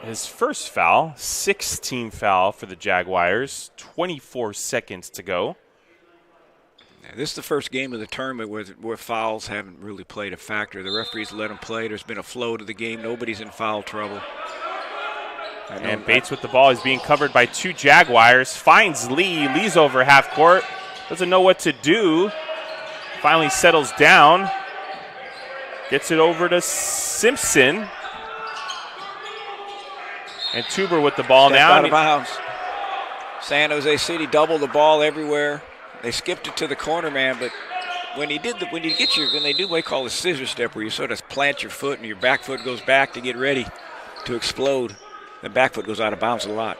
Speaker 1: His first foul, 6th-team foul for the Jaguars. 24 seconds to go.
Speaker 2: Yeah, this is the first game of the tournament where fouls haven't really played a factor. The referees let them play. There's been a flow to the game. Nobody's in foul trouble.
Speaker 1: And Bates with the ball is being covered by 2 Jaguars. Finds Lee. Lee's over half court. Doesn't know what to do. Finally settles down. Gets it over to Simpson. And Tuber with the ball now.
Speaker 2: Out of bounds. San Jose City doubled the ball everywhere. They skipped it to the corner man, but when they do what they call a scissor step, where you sort of plant your foot and your back foot goes back to get ready to explode, the back foot goes out of bounds a lot.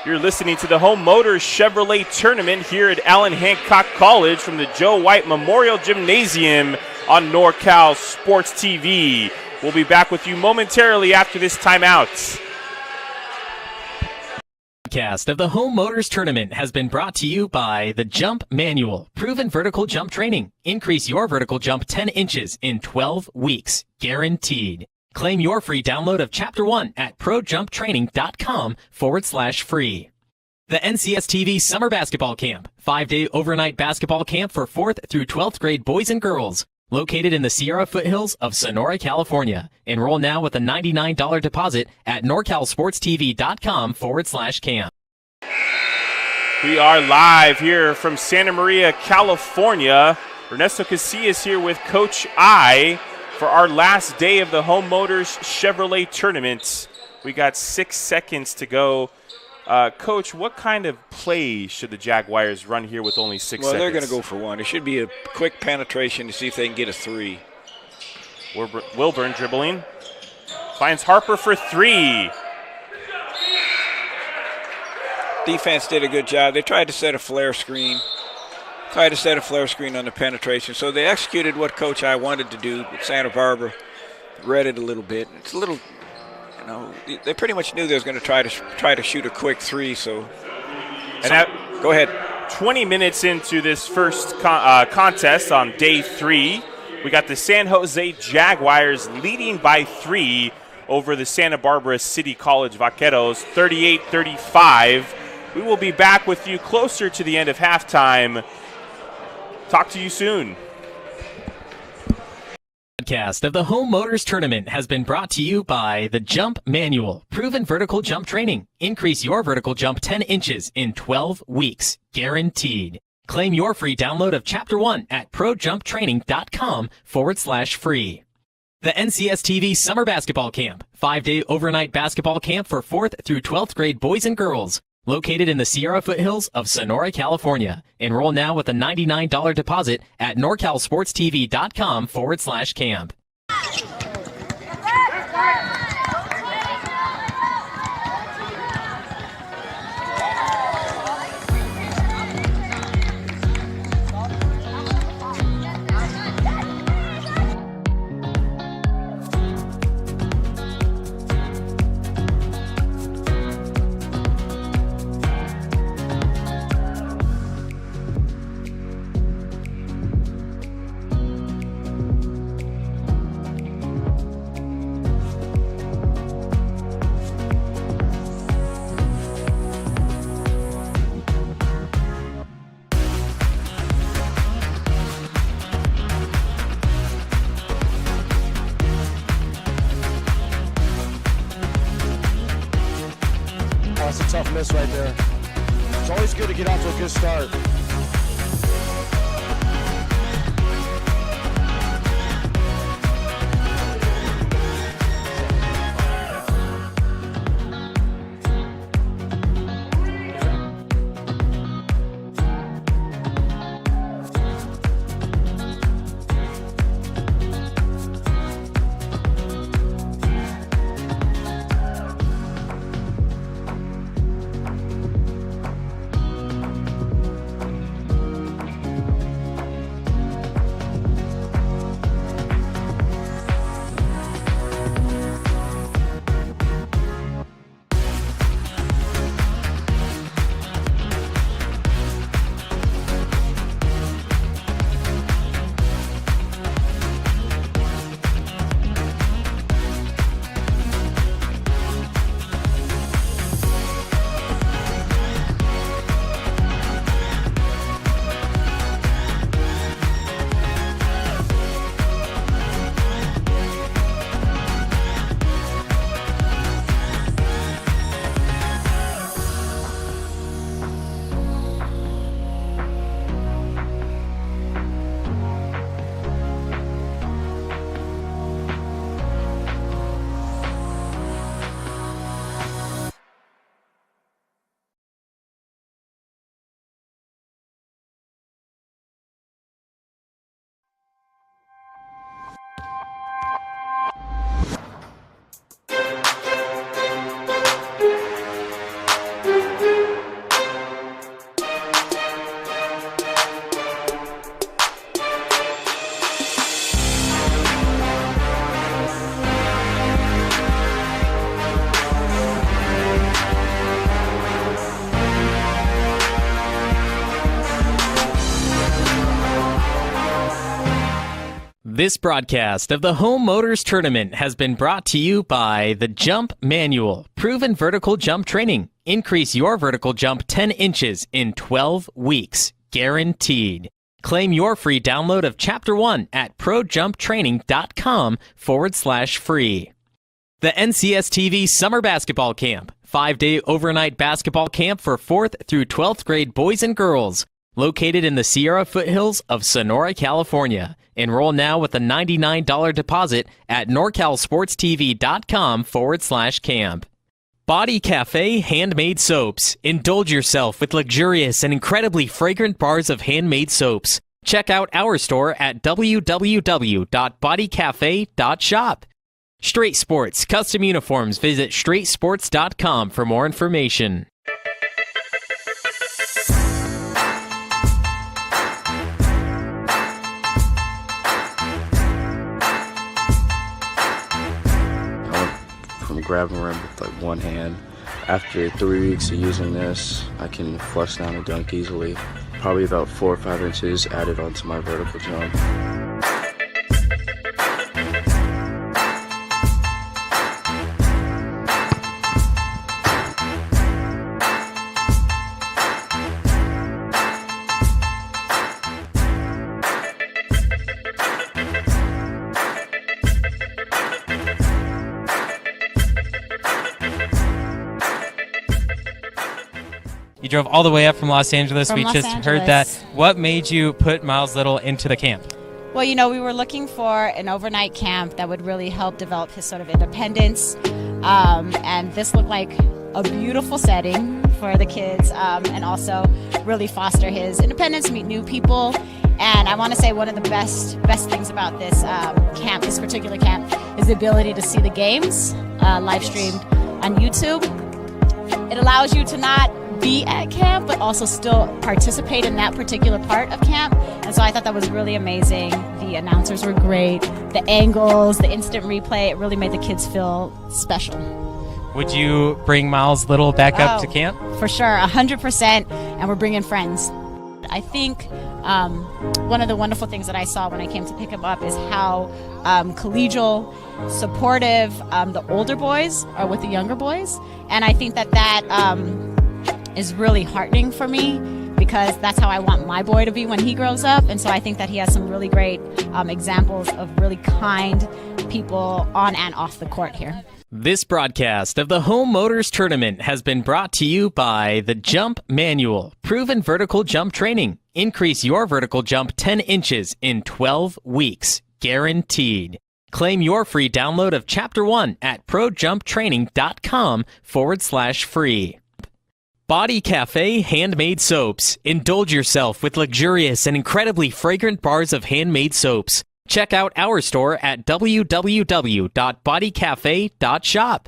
Speaker 1: You're listening to the Home Motors Chevrolet Tournament here at Allen Hancock College from the Joe White Memorial Gymnasium on NorCal Sports TV. We'll be back with you momentarily after this timeout.
Speaker 4: Podcast of the Home Motors Tournament has been brought to you by the Jump Manual, proven vertical jump training. Increase your vertical jump 10 inches in 12 weeks, guaranteed. Claim your free download of Chapter 1 at projumptraining.com/free. The NCS TV Summer Basketball Camp, 5-day overnight basketball camp for 4th through 12th grade boys and girls. Located in the Sierra foothills of Sonora, California. Enroll now with a $99 deposit at norcalsportstv.com/camp.
Speaker 1: We are live here from Santa Maria, California. Ernesto Casillas here with Coach I for our last day of the Home Motors Chevrolet Tournament. We got 6 seconds to go. Coach, what kind of play should the Jaguars run here with only 6 seconds?
Speaker 2: Well, they're going to go for one. It should be a quick penetration to see if they can get a 3.
Speaker 1: Wilburn dribbling. Finds Harper for 3.
Speaker 2: Defense did a good job. They tried to set a flare screen. On the penetration. So they executed what Coach I wanted to do. But Santa Barbara read it a little bit. It's a little... they pretty much knew they was going to try to shoot a quick 3. Go ahead.
Speaker 1: 20 minutes into this first contest on day 3, we got the San Jose Jaguars leading by 3 over the Santa Barbara City College Vaqueros, 38-35. We will be back with you closer to the end of halftime. Talk to you soon.
Speaker 4: Podcast of the Home Motors Tournament has been brought to you by the Jump Manual, proven vertical jump training. Increase your vertical jump 10 inches in 12 weeks, guaranteed. Claim your free download of Chapter 1 at projumptraining.com/free. The NCS TV Summer Basketball Camp, 5-day overnight basketball camp for 4th through 12th grade boys and girls. Located in the Sierra foothills of Sonora, California. Enroll now with a $99 deposit at norcalsportstv.com/camp.
Speaker 5: That's a tough miss right there. It's always good to get off to a good start.
Speaker 4: This broadcast of the Home Motors Tournament has been brought to you by the Jump Manual, proven vertical jump training. Increase your vertical jump 10 inches in 12 weeks, guaranteed. Claim your free download of Chapter 1 at projumptraining.com/free. The NCSTV Summer Basketball Camp, 5-day overnight basketball camp for 4th through 12th grade boys and girls, located in the Sierra foothills of Sonora, California. Enroll now with a $99 deposit at norcalsportstv.com/camp. Body Cafe Handmade Soaps. Indulge yourself with luxurious and incredibly fragrant bars of handmade soaps. Check out our store at www.bodycafe.shop. Straight Sports Custom Uniforms. Visit straightsports.com for more information.
Speaker 6: From grabbing rim with like one hand. After 3 weeks of using this, I can flush down a dunk easily. Probably about 4 or 5 inches added onto my vertical jump.
Speaker 7: You drove all the way up from Los Angeles.
Speaker 8: From
Speaker 7: we
Speaker 8: Los
Speaker 7: just
Speaker 8: Angeles.
Speaker 7: heard that. What made you put Miles Little into the camp?
Speaker 8: Well, you know, we were looking for an overnight camp that would really help develop his sort of independence. And this looked like a beautiful setting for the kids, and also really foster his independence, meet new people. And I want to say one of the best things about this camp, this particular camp, is the ability to see the games live streamed on YouTube. It allows you to not be at camp, but also still participate in that particular part of camp. And so I thought that was really amazing. The announcers were great. The angles, the instant replay, it really made the kids feel special.
Speaker 7: Would you bring Miles Little back up to camp?
Speaker 8: For sure, 100%, and we're bringing friends. I think one of the wonderful things that I saw when I came to pick him up is how collegial, supportive the older boys are with the younger boys. And I think that is really heartening for me, because that's how I want my boy to be when he grows up. And so I think that he has some really great examples of really kind people on and off the court here.
Speaker 4: This broadcast of the Home Motors Tournament has been brought to you by the Jump Manual, proven vertical jump training. Increase your vertical jump 10 inches in 12 weeks, guaranteed. Claim your free download of Chapter 1 at projumptraining.com/free. Body Cafe Handmade Soaps. Indulge yourself with luxurious and incredibly fragrant bars of handmade soaps. Check out our store at www.bodycafe.shop.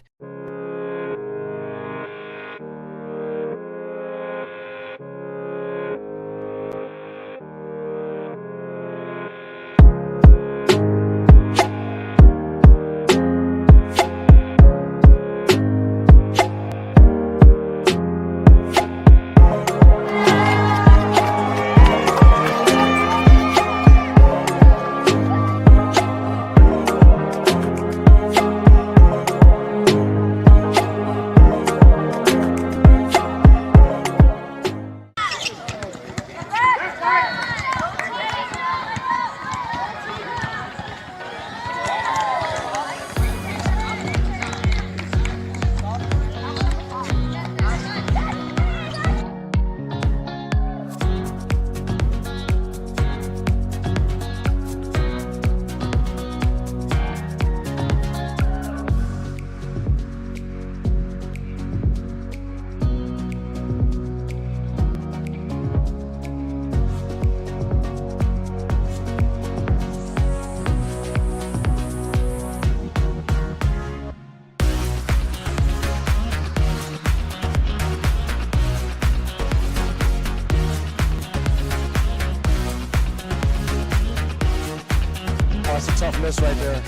Speaker 5: That's a tough miss right there.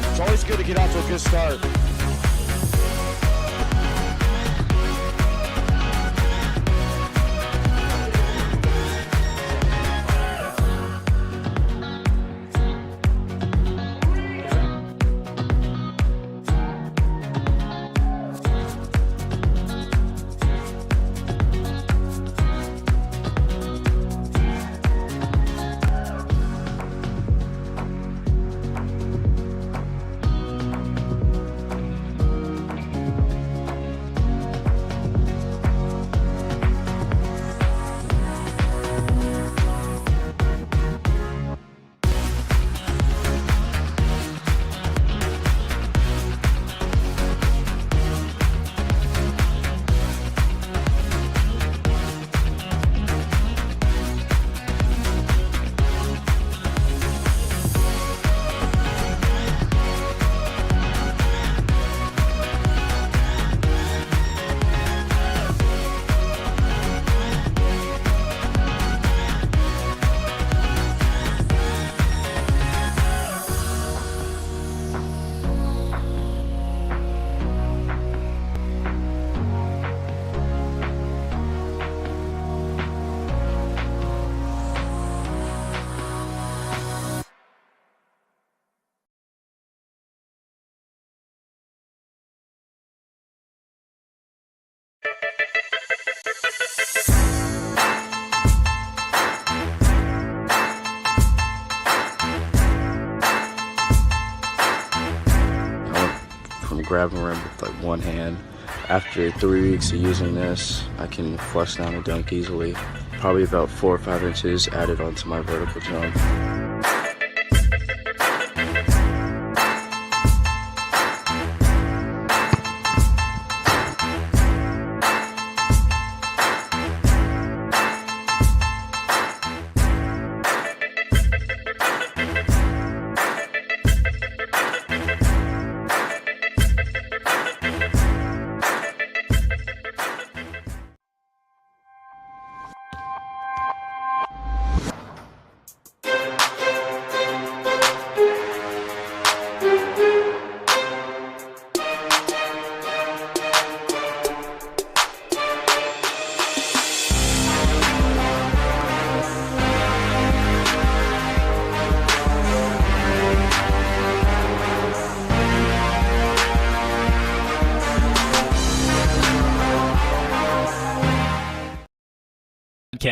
Speaker 5: It's always good to get out to a good start.
Speaker 6: grab a rim with like one hand. After 3 weeks of using this, I can flush down a dunk easily. Probably about 4 or 5 inches added onto my vertical jump.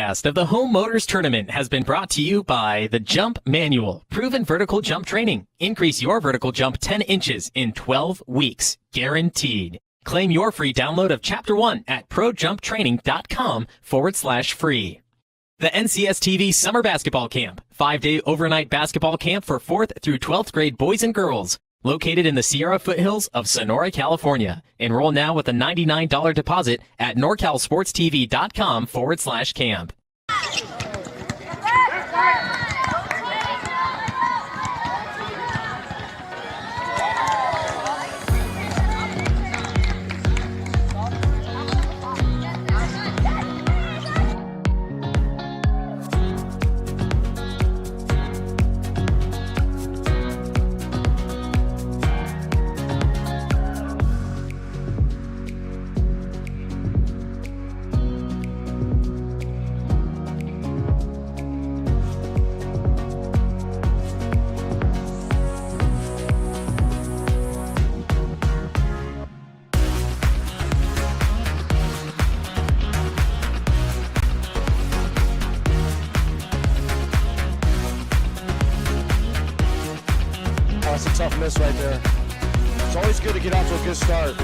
Speaker 4: Podcast of the Home Motors Tournament has been brought to you by the Jump Manual, proven vertical jump training. Increase your vertical jump 10 inches in 12 weeks, guaranteed. Claim your free download of Chapter 1 at projumptraining.com/free. The NCS TV Summer Basketball Camp, 5-day overnight basketball camp for 4th through 12th grade boys and girls. Located in the Sierra foothills of Sonora, California. Enroll now with a $99 deposit at norcalsportstv.com/camp.
Speaker 5: That's a tough miss right there. It's always good to get out to a good start.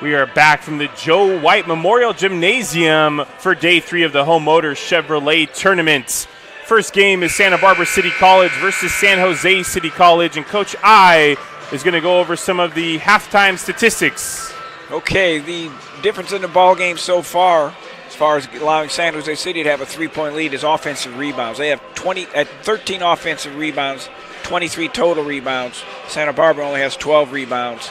Speaker 1: We are back from the Joe White Memorial Gymnasium for Day 3 of the Home Motors Chevrolet Tournament. First game is Santa Barbara City College versus San Jose City College, and Coach I is going to go over some of the halftime statistics.
Speaker 2: Okay, the difference in the ball game so far, as far as allowing San Jose City to have a three-point lead, is offensive rebounds. They have 13 offensive rebounds, 23 total rebounds. Santa Barbara only has 12 rebounds.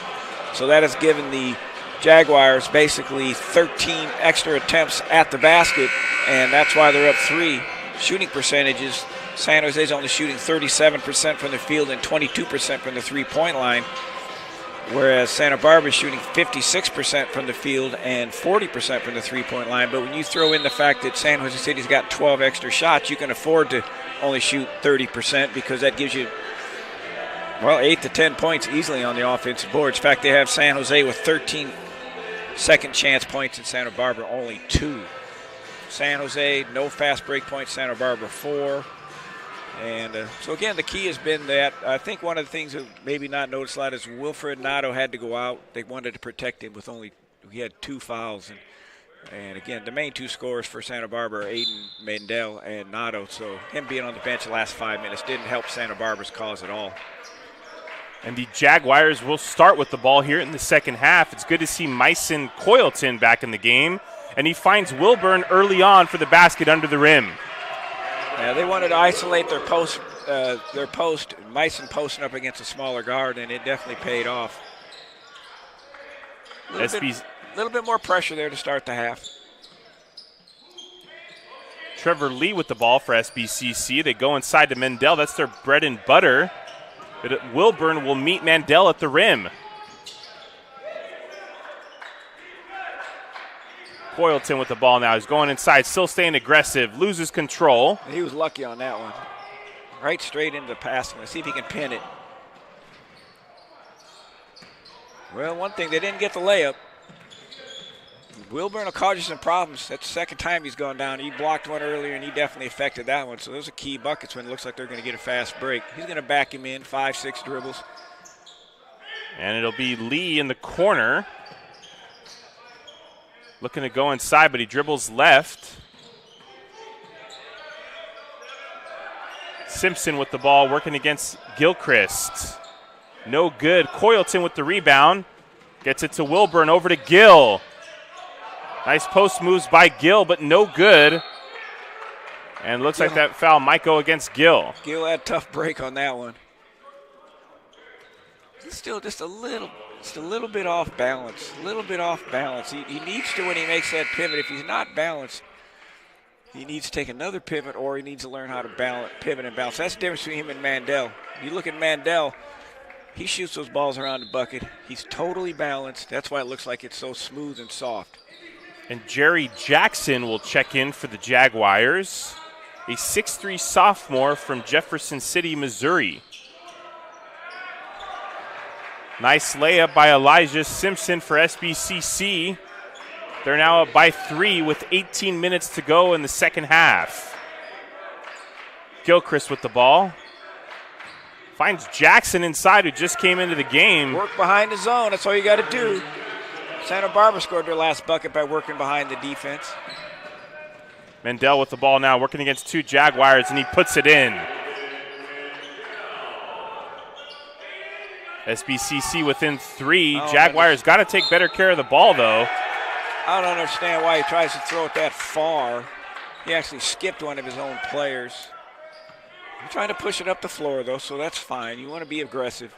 Speaker 2: So that has given the Jaguars basically 13 extra attempts at the basket, and that's why they're up 3. Shooting percentages, San Jose's only shooting 37% from the field and 22% from the three-point line, whereas Santa Barbara is shooting 56% from the field and 40% from the three-point line. But when you throw in the fact that San Jose City's got 12 extra shots, you can afford to only shoot 30% because that gives you Well, 8 to 10 points easily on the offensive boards. In fact, they have San Jose with 13 second chance points and Santa Barbara only 2. San Jose, no fast break points, Santa Barbara 4. And so, again, the key has been that I think one of the things that maybe not noticed a lot is Wilfred Nato had to go out. They wanted to protect him with he had 2 fouls. And again, the main 2 scorers for Santa Barbara are Aiden Mendel and Nato. So him being on the bench the last 5 minutes didn't help Santa Barbara's cause at all.
Speaker 1: And the Jaguars will start with the ball here in the second half. It's good to see Myson Coyleton back in the game. And he finds Wilburn early on for the basket under the rim.
Speaker 2: Yeah, they wanted to isolate their post, Myson posting up against a smaller guard, and it definitely paid off. A little bit more pressure there to start the half.
Speaker 1: Trevor Lee with the ball for SBCC. They go inside to Mendel. That's their bread and butter. But Wilburn will meet Mandel at the rim. Coyleton with the ball now. He's going inside, still staying aggressive, loses control.
Speaker 2: He was lucky on that one. Right straight into the passing. Let's see if he can pin it. Well, one thing, they didn't get the layup. Wilburn will cause you some problems. That's the second time he's gone down. He blocked one earlier, and he definitely affected that one. So those are key buckets when it looks like they're going to get a fast break. He's going to back him in, 5-6 dribbles.
Speaker 1: And it'll be Lee in the corner. Looking to go inside, but he dribbles left. Simpson with the ball, working against Gilchrist. No good. Coyleton with the rebound. Gets it to Wilburn, over to Gill. Nice post moves by Gill, but no good. And looks like that foul might go against Gill.
Speaker 2: Gill had a tough break on that one. He's still just a little bit off balance. A little bit off balance. He needs to, when he makes that pivot, if he's not balanced, he needs to take another pivot, or he needs to learn how to pivot and bounce. That's the difference between him and Mandel. You look at Mandel, he shoots those balls around the bucket. He's totally balanced. That's why it looks like it's so smooth and soft.
Speaker 1: And Jerry Jackson will check in for the Jaguars, a 6'3" sophomore from Jefferson City, Missouri. Nice layup by Elijah Simpson for SBCC. They're now up by 3 with 18 minutes to go in the second half. Gilchrist with the ball. Finds Jackson inside, who just came into the game.
Speaker 2: Work behind the zone. That's all you got to do. Santa Barbara scored their last bucket by working behind the defense.
Speaker 1: Mendel with the ball now, working against 2 Jaguars, and he puts it in. SBCC within 3. Jaguars got to take better care of the ball, though.
Speaker 2: I don't understand why he tries to throw it that far. He actually skipped one of his own players. He's trying to push it up the floor, though, so that's fine. You want to be aggressive.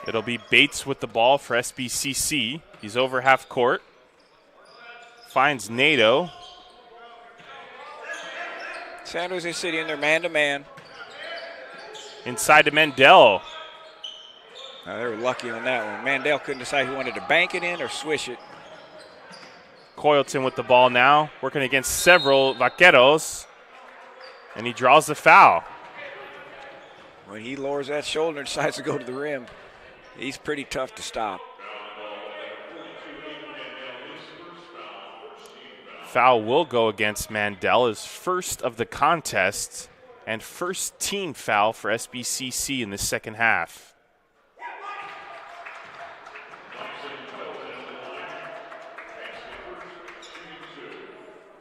Speaker 1: It'll be Bates with the ball for SBCC. He's over half court. Finds Nato.
Speaker 2: San Jose City in their man-to-man.
Speaker 1: Inside to Mendel.
Speaker 2: They were lucky on that one. Mandel couldn't decide if he wanted to bank it in or swish it.
Speaker 1: Coyleton with the ball now, working against several Vaqueros. And he draws the foul.
Speaker 2: When he lowers that shoulder and decides to go to the rim, he's pretty tough to stop.
Speaker 1: Foul will go against Mandel, his first of the contest and first team foul for SBCC in the second half.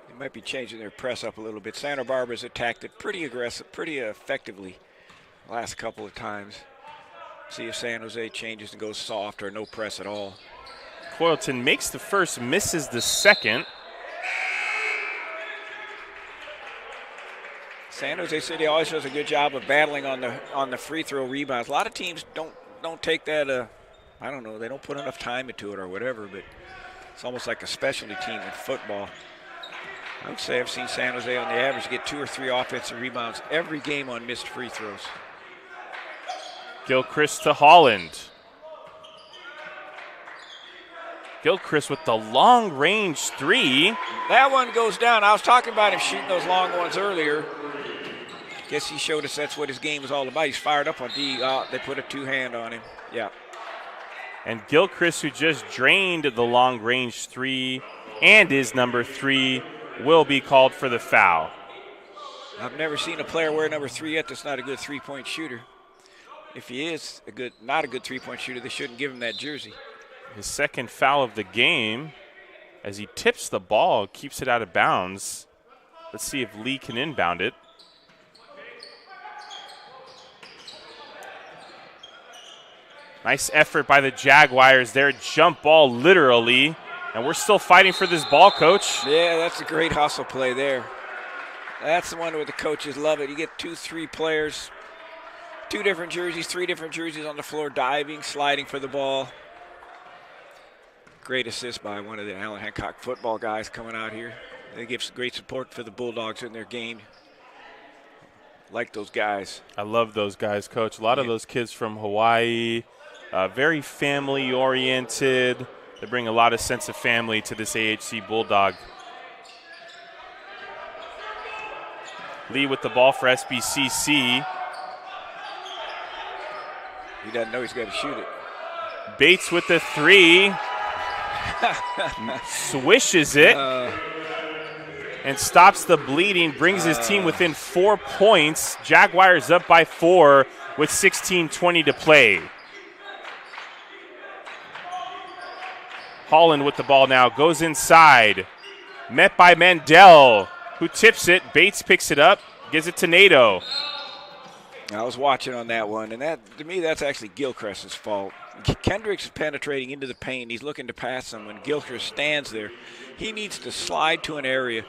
Speaker 2: They might be changing their press up a little bit. Santa Barbara's attacked it pretty aggressive, pretty effectively the last couple of times. See if San Jose changes and goes soft or no press at all.
Speaker 1: Coyleton makes the first, misses the second.
Speaker 2: San Jose City always does a good job of battling on the free throw rebounds. A lot of teams don't take that. I don't know. They don't put enough time into it or whatever. But it's almost like a specialty team in football. I would say I've seen San Jose on the average get 2 or 3 offensive rebounds every game on missed free throws.
Speaker 1: Gilchrist to Holland. Gilchrist with the long-range 3.
Speaker 2: That one goes down. I was talking about him shooting those long ones earlier. Guess he showed us that's what his game was all about. He's fired up on D. They put a two-hand on him. Yeah.
Speaker 1: And Gilchrist, who just drained the long-range three and is number 3, will be called for the foul.
Speaker 2: I've never seen a player wear number 3 yet that's not a good three-point shooter. If he is not a good three-point shooter, they shouldn't give him that jersey.
Speaker 1: His second foul of the game as he tips the ball, keeps it out of bounds. Let's see if Lee can inbound it. Nice effort by the Jaguars there. Jump ball, literally. And we're still fighting for this ball, Coach.
Speaker 2: Yeah, that's a great hustle play there. That's the one where the coaches love it. You get 2-3 players, 2 different jerseys, 3 different jerseys on the floor, diving, sliding for the ball. Great assist by one of the Allen Hancock football guys coming out here. They give some great support for the Bulldogs in their game. Like those guys.
Speaker 1: I love those guys, Coach. A lot of those kids from Hawaii, very family-oriented. They bring a lot of sense of family to this AHC Bulldog. Lee with the ball for SBCC.
Speaker 2: He doesn't know he's got to shoot it.
Speaker 1: Bates with the 3. Swishes it. And stops the bleeding, brings his team within 4 points. Jaguars up by 4 with 16:20 to play. Holland with the ball now, goes inside. Met by Mandel, who tips it. Bates picks it up, gives it to Nato.
Speaker 2: I was watching on that one, and that to me, that's actually Gilchrist's fault. Kendrick's penetrating into the paint. He's looking to pass him. When Gilchrist stands there, he needs to slide to an area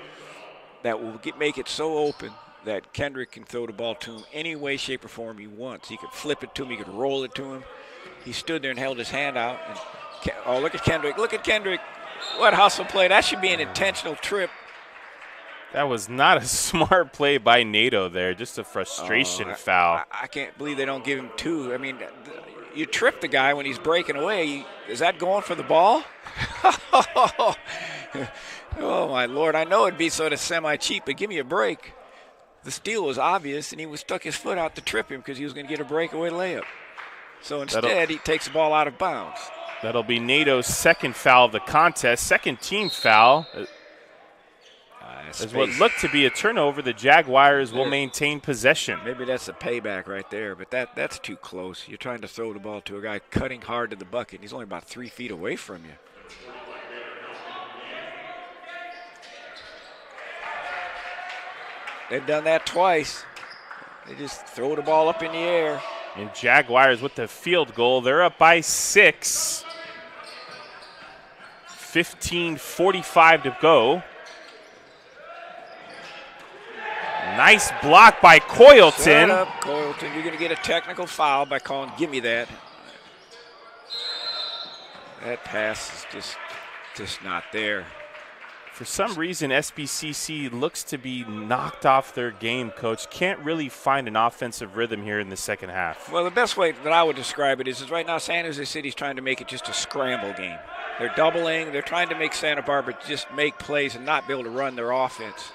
Speaker 2: that will make it so open that Kendrick can throw the ball to him any way, shape, or form he wants. He could flip it to him. He could roll it to him. He stood there and held his hand out. And oh, look at Kendrick. Look at Kendrick. What hustle play. That should be an intentional trip.
Speaker 1: That was not a smart play by Nato there. Just a frustration foul.
Speaker 2: I can't believe they don't give him 2. I mean, you trip the guy when he's breaking away. Is that going for the ball? Oh, my Lord. I know it'd be sort of semi-cheap, but give me a break. The steal was obvious, and he was stuck his foot out to trip him because he was going to get a breakaway layup. So instead, he takes the ball out of bounds.
Speaker 1: That'll be Nato's second foul of the contest, second team foul. As what looked to be a turnover, the Jaguars will maintain possession.
Speaker 2: Maybe that's a payback right there, but that's too close. You're trying to throw the ball to a guy cutting hard to the bucket. He's only about 3 feet away from you. They've done that twice. They just throw the ball up in the air.
Speaker 1: And Jaguars with the field goal. They're up by 6. 15:45 to go. Nice block by Coyleton.
Speaker 2: Shut up, Coyleton. You're going to get a technical foul by calling, give me that. That pass is just not there.
Speaker 1: For some reason, SBCC looks to be knocked off their game, Coach. Can't really find an offensive rhythm here in the second half.
Speaker 2: Well, the best way that I would describe it is right now San Jose City's trying to make it just a scramble game. They're doubling. They're trying to make Santa Barbara just make plays and not be able to run their offense.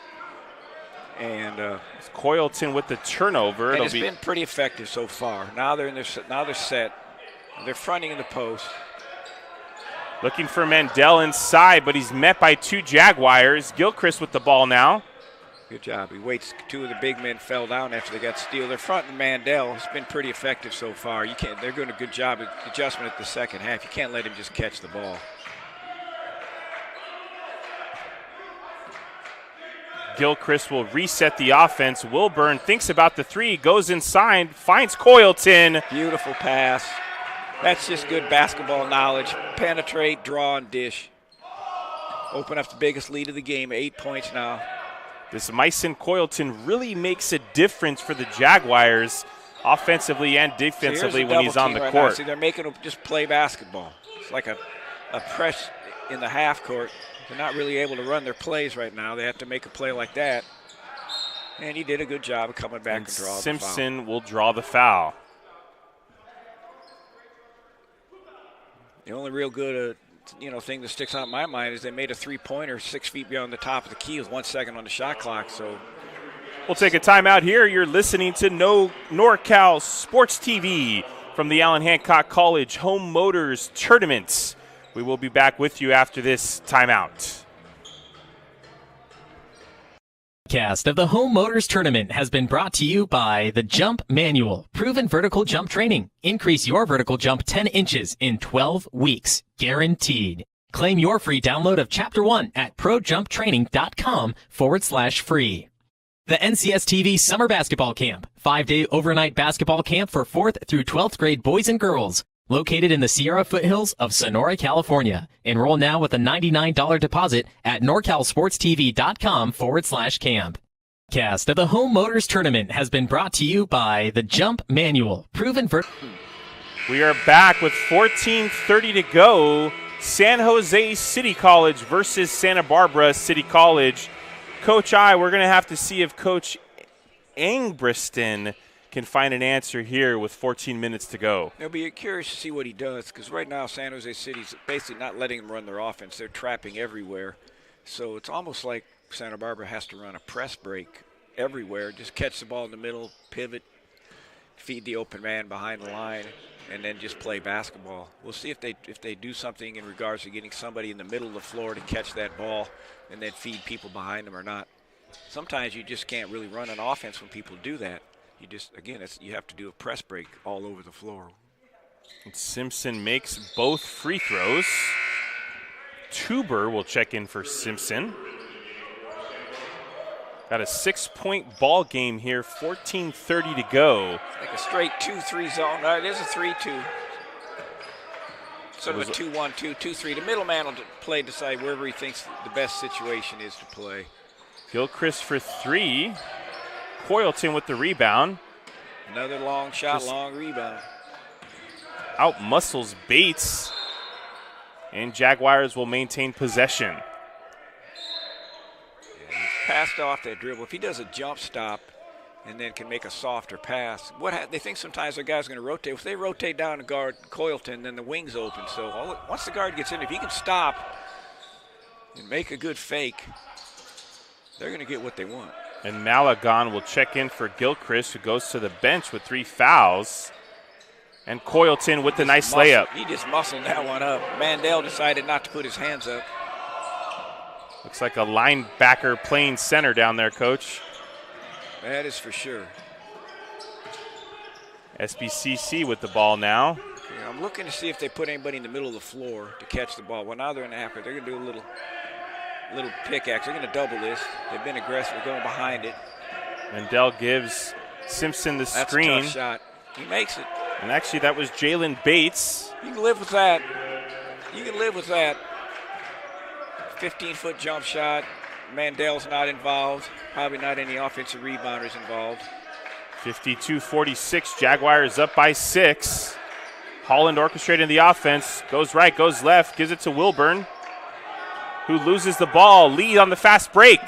Speaker 2: And
Speaker 1: it's Coyleton with the turnover.
Speaker 2: And it's been pretty effective so far. Now they're set. They're fronting in the post.
Speaker 1: Looking for Mandel inside, but he's met by 2 Jaguars. Gilchrist with the ball now.
Speaker 2: Good job. He waits. 2 of the big men fell down after they got steal. They're fronting Mandel. It's been pretty effective so far. They're doing a good job of adjustment at the second half. You can't let him just catch the ball.
Speaker 1: Gilchrist will reset the offense. Wilburn thinks about the 3, goes inside, finds Coyleton.
Speaker 2: Beautiful pass. That's just good basketball knowledge. Penetrate, draw, and dish. Open up the biggest lead of the game, 8 points now.
Speaker 1: This Myson Coyleton really makes a difference for the Jaguars offensively and defensively when he's on the court.
Speaker 2: Now. See, they're making them just play basketball. It's like a press in the half court. They're not really able to run their plays right now. They have to make a play like that. And he did a good job of coming back and drawing the foul.
Speaker 1: Simpson will draw the foul.
Speaker 2: The only real good thing that sticks out in my mind is they made a 3-pointer 6 feet beyond the top of the key with 1 second on the shot clock. So
Speaker 1: We'll take a timeout here. You're listening to NorCal Sports TV from the Allen Hancock College Home Motors Tournament. We will be back with you after this timeout.
Speaker 4: Cast of the Home Motors Tournament has been brought to you by the Jump Manual, proven vertical jump training. Increase your vertical jump 10 inches in 12 weeks, guaranteed. Claim your free download of Chapter 1 at projumptraining.com/free. The NCS TV Summer Basketball Camp, 5-day overnight basketball camp for 4th through 12th grade boys and girls, located in the Sierra foothills of Sonora, California. Enroll now with a $99 deposit at norcalsportstv.com/camp. Cast of the Home Motors Tournament has been brought to you by the Jump Manual, proven
Speaker 1: We are back with 14:30 to go. San Jose City College versus Santa Barbara City College. Coach we're going to have to see if Coach Angbriston can find an answer here with 14 minutes to go.
Speaker 2: I'll be curious to see what he does, because right now San Jose City's basically not letting them run their offense. They're trapping everywhere. So it's almost like Santa Barbara has to run a press break everywhere. Just catch the ball in the middle, pivot, feed the open man behind the line, and then just play basketball. We'll see if they do something in regards to getting somebody in the middle of the floor to catch that ball and then feed people behind them or not. Sometimes you just can't really run an offense when people do that. You just, again, you have to do a press break all over the floor.
Speaker 1: And Simpson makes both free throws. Tuber will check in for Simpson. Got a 6-point ball game here, 14:30 to go.
Speaker 2: Like a straight 2-3 zone. It is a 3-2. Sort of a 2-1-2, 2-3. The middleman will decide wherever he thinks the best situation is to play.
Speaker 1: Gilchrist for 3. Coyleton with the rebound.
Speaker 2: Another long shot, long rebound.
Speaker 1: Out muscles Bates. And Jaguars will maintain possession.
Speaker 2: Yeah, he's passed off that dribble. If he does a jump stop and then can make a softer pass, they think sometimes the guy's going to rotate. If they rotate down to guard Coyleton, then the wing's open. So once the guard gets in, if he can stop and make a good fake, they're going to get what they want.
Speaker 1: And Malagon will check in for Gilchrist, who goes to the bench with 3 fouls. And Coyleton with the nice layup.
Speaker 2: He just muscled that one up. Mandel decided not to put his hands up.
Speaker 1: Looks like a linebacker playing center down there, Coach.
Speaker 2: That is for sure.
Speaker 1: SBCC with the ball now.
Speaker 2: Yeah, I'm looking to see if they put anybody in the middle of the floor to catch the ball. Well, now they're in the half court. They're going to do a little pickaxe. They're going to double this. They've been aggressive. They're going behind it.
Speaker 1: Mandel gives Simpson the screen.
Speaker 2: That's a tough shot. He makes it.
Speaker 1: And actually, that was Jalen Bates.
Speaker 2: You can live with that. You can live with that. 15-foot jump shot. Mandel's not involved. Probably not any offensive rebounders involved.
Speaker 1: 52-46. Jaguars up by 6. Holland orchestrating the offense. Goes right, goes left, gives it to Wilburn, who loses the ball. Lead on the fast break.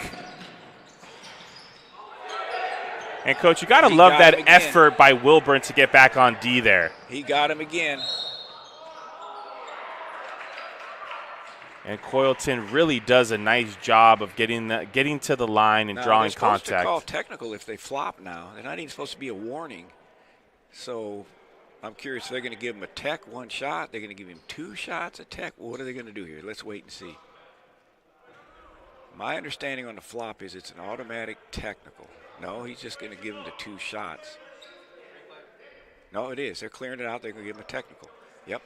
Speaker 1: And, Coach, you got to love that effort by Wilburn to get back on D there.
Speaker 2: He got him again.
Speaker 1: And Coyleton really does a nice job of getting to the line and drawing contact.
Speaker 2: They're supposed to call technical if they flop now. They're not even supposed to be a warning. So I'm curious if they're going to give him a tech 1 shot. They're going to give him 2 shots a tech. What are they going to do here? Let's wait and see. My understanding on the flop is it's an automatic technical. No, he's just going to give him the 2 shots. No, it is. They're clearing it out. They're going to give him a technical. Yep.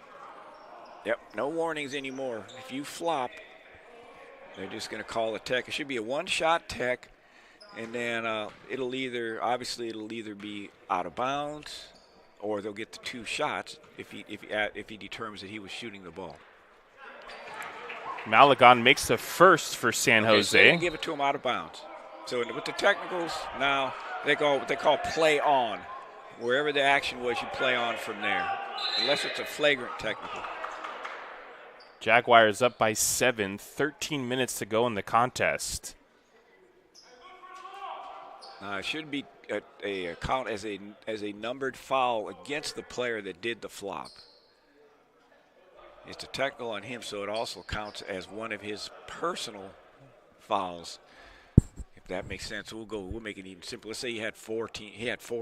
Speaker 2: No warnings anymore. If you flop, they're just going to call a tech. It should be a 1-shot tech, and then it'll either be out of bounds, or they'll get the 2 shots if he determines that he was shooting the ball.
Speaker 1: Malagon makes the first for San Jose.
Speaker 2: So they're going to give it to him out of bounds. So with the technicals now, they call what they call play on. Wherever the action was, you play on from there, unless it's a flagrant technical.
Speaker 1: Jaguars up by 7, 13 minutes to go in the contest.
Speaker 2: It should be a count as a numbered foul against the player that did the flop. It's a technical on him, so it also counts as one of his personal fouls. That makes sense. We'll make it even simpler. Let's say he had four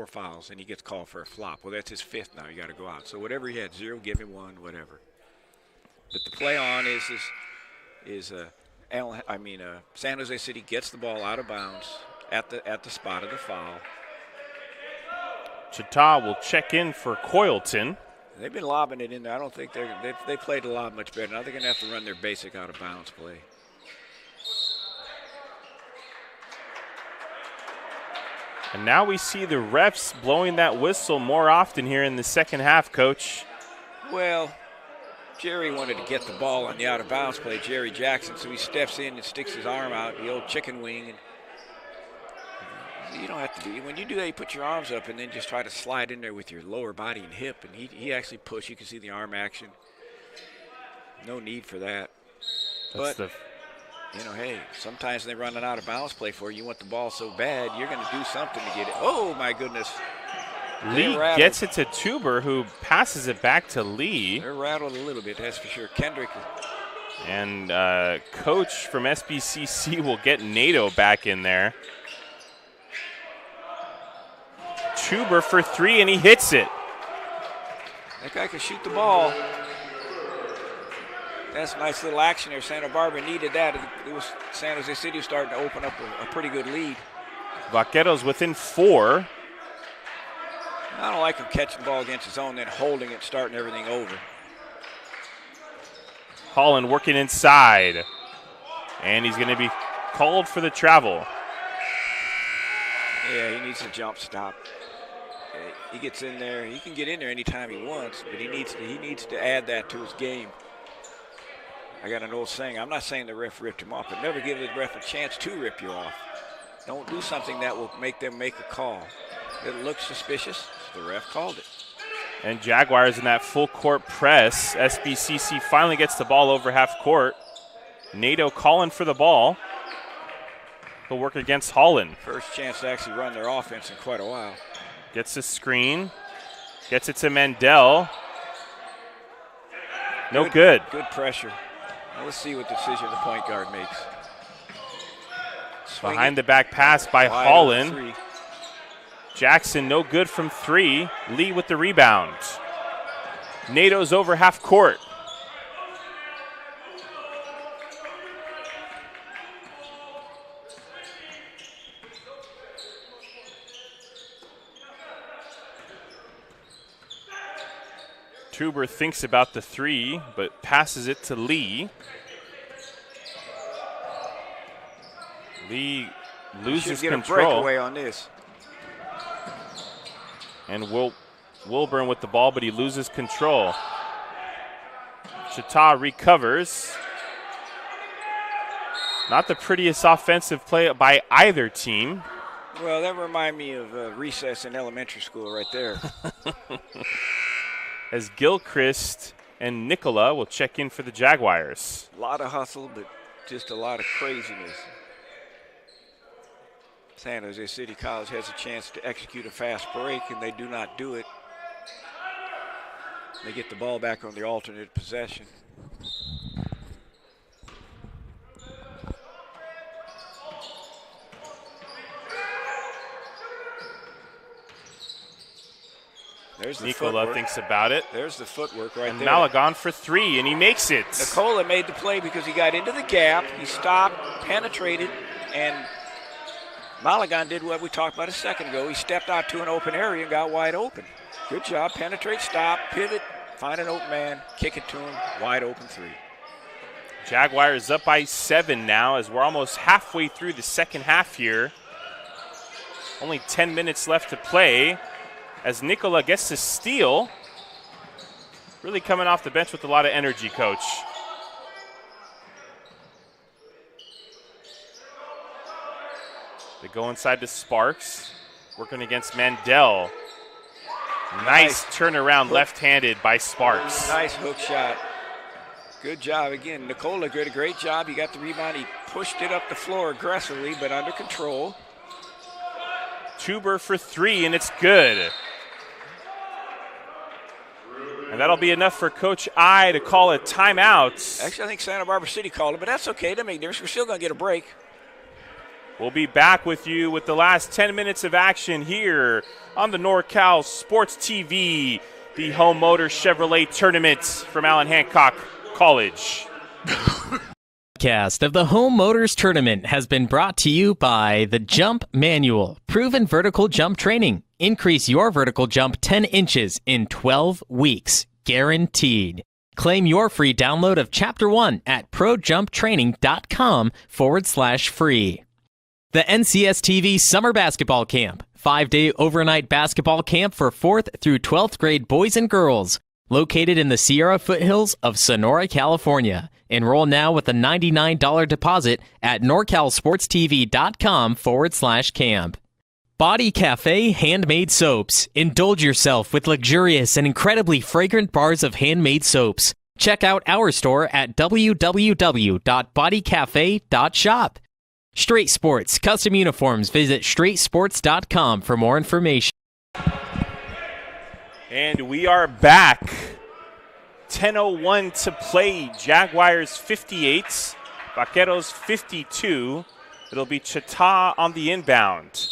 Speaker 2: fouls and he gets called for a flop. Well, that's his fifth now. You got to go out. So whatever he had, 0, give him 1, whatever. But the play on is San Jose City gets the ball out of bounds at the spot of the foul.
Speaker 1: Chita will check in for Coylton.
Speaker 2: They've been lobbing it in there. I don't think they played the lob much better. Now they're going to have to run their basic out of bounds play.
Speaker 1: And now we see the refs blowing that whistle more often here in the second half, Coach.
Speaker 2: Well, Jerry wanted to get the ball on the out-of-bounds play, Jerry Jackson, so he steps in and sticks his arm out, the old chicken wing. And you don't have to do it. When you do that, you put your arms up and then just try to slide in there with your lower body and hip, and he actually pushed. You can see the arm action. No need for that. Hey, sometimes they run an out-of-bounds play for you. You want the ball so bad, you're going to do something to get it. Oh, my goodness.
Speaker 1: Lee gets it to Tuber, who passes it back to Lee.
Speaker 2: They're rattled a little bit, that's for sure. Kendrick.
Speaker 1: And Coach from SBCC will get NATO back in there. Tuber for 3, and he hits it.
Speaker 2: That guy can shoot the ball. That's a nice little action there. Santa Barbara needed that. It was San Jose City starting to open up a pretty good lead.
Speaker 1: Vaqueros within 4.
Speaker 2: I don't like him catching the ball against his own, then holding it, starting everything over.
Speaker 1: Holland working inside. And he's going to be called for the travel.
Speaker 2: Yeah, he needs a jump stop. He gets in there. He can get in there anytime he wants, but he needs to add that to his game. I got an old saying. I'm not saying the ref ripped him off, but never give the ref a chance to rip you off. Don't do something that will make them make a call. It looks suspicious. The ref called it.
Speaker 1: And Jaguars in that full court press. SBCC finally gets the ball over half court. NATO calling for the ball. He'll work against Holland.
Speaker 2: First chance to actually run their offense in quite a while.
Speaker 1: Gets a screen. Gets it to Mendel. No good.
Speaker 2: Good pressure. Now let's see what decision the point guard makes.
Speaker 1: Behind the back pass by Holland. Jackson no good from 3. Lee with the rebound. NATO's over half court. Tuber thinks about the 3, but passes it to Lee. Lee loses
Speaker 2: get
Speaker 1: control.
Speaker 2: A breakaway on this.
Speaker 1: And Wilburn with the ball, but he loses control. Chita recovers. Not the prettiest offensive play by either team.
Speaker 2: Well, that reminds me of recess in elementary school right there.
Speaker 1: As Gilchrist and Nicola will check in for the Jaguars.
Speaker 2: A lot of hustle, but just a lot of craziness. San Jose City College has a chance to execute a fast break, and they do not do it. They get the ball back on the alternate possession. There's the
Speaker 1: Nicola
Speaker 2: footwork.
Speaker 1: thinks about it.
Speaker 2: There's the footwork right
Speaker 1: and
Speaker 2: there.
Speaker 1: Malagon for 3, and he makes it.
Speaker 2: Nicola made the play because he got into the gap. He stopped, penetrated, and Malagon did what we talked about a second ago. He stepped out to an open area and got wide open. Good job. Penetrate, stop, pivot, find an open man, kick it to him, wide open 3.
Speaker 1: Jaguars up by 7 now as we're almost halfway through the second half here. Only 10 minutes left to play as Nicola gets to steal. Really coming off the bench with a lot of energy, Coach. They go inside to Sparks, working against Mandel. Nice turnaround left-handed by Sparks.
Speaker 2: Nice hook shot. Good job. Again, Nicola did a great job. He got the rebound. He pushed it up the floor aggressively, but under control.
Speaker 1: Tuber for 3, and it's good. And that'll be enough for Coach I to call a timeout.
Speaker 2: Actually, I think Santa Barbara City called it, but that's okay. That makes a difference. We're still going to get a break.
Speaker 1: We'll be back with you with the last 10 minutes of action here on the NorCal Sports TV, the Home Motors Chevrolet Tournament from Allen Hancock College.
Speaker 4: Podcast of the Home Motors Tournament has been brought to you by the Jump Manual, proven vertical jump training. Increase your vertical jump 10 inches in 12 weeks, guaranteed. Claim your free download of Chapter 1 at projumptraining.com/free. The NCS TV Summer Basketball Camp, 5-day overnight basketball camp for 4th through 12th grade boys and girls, located in the Sierra foothills of Sonora, California. Enroll now with a $99 deposit at norcalsportstv.com/camp. Body Cafe Handmade Soaps. Indulge yourself with luxurious and incredibly fragrant bars of handmade soaps. Check out our store at www.bodycafe.shop. Straight Sports Custom Uniforms. Visit straightsports.com for more information.
Speaker 1: And we are back. 10:01 to play. Jaguars 58, Vaqueros 52. It'll be Chita on the inbound.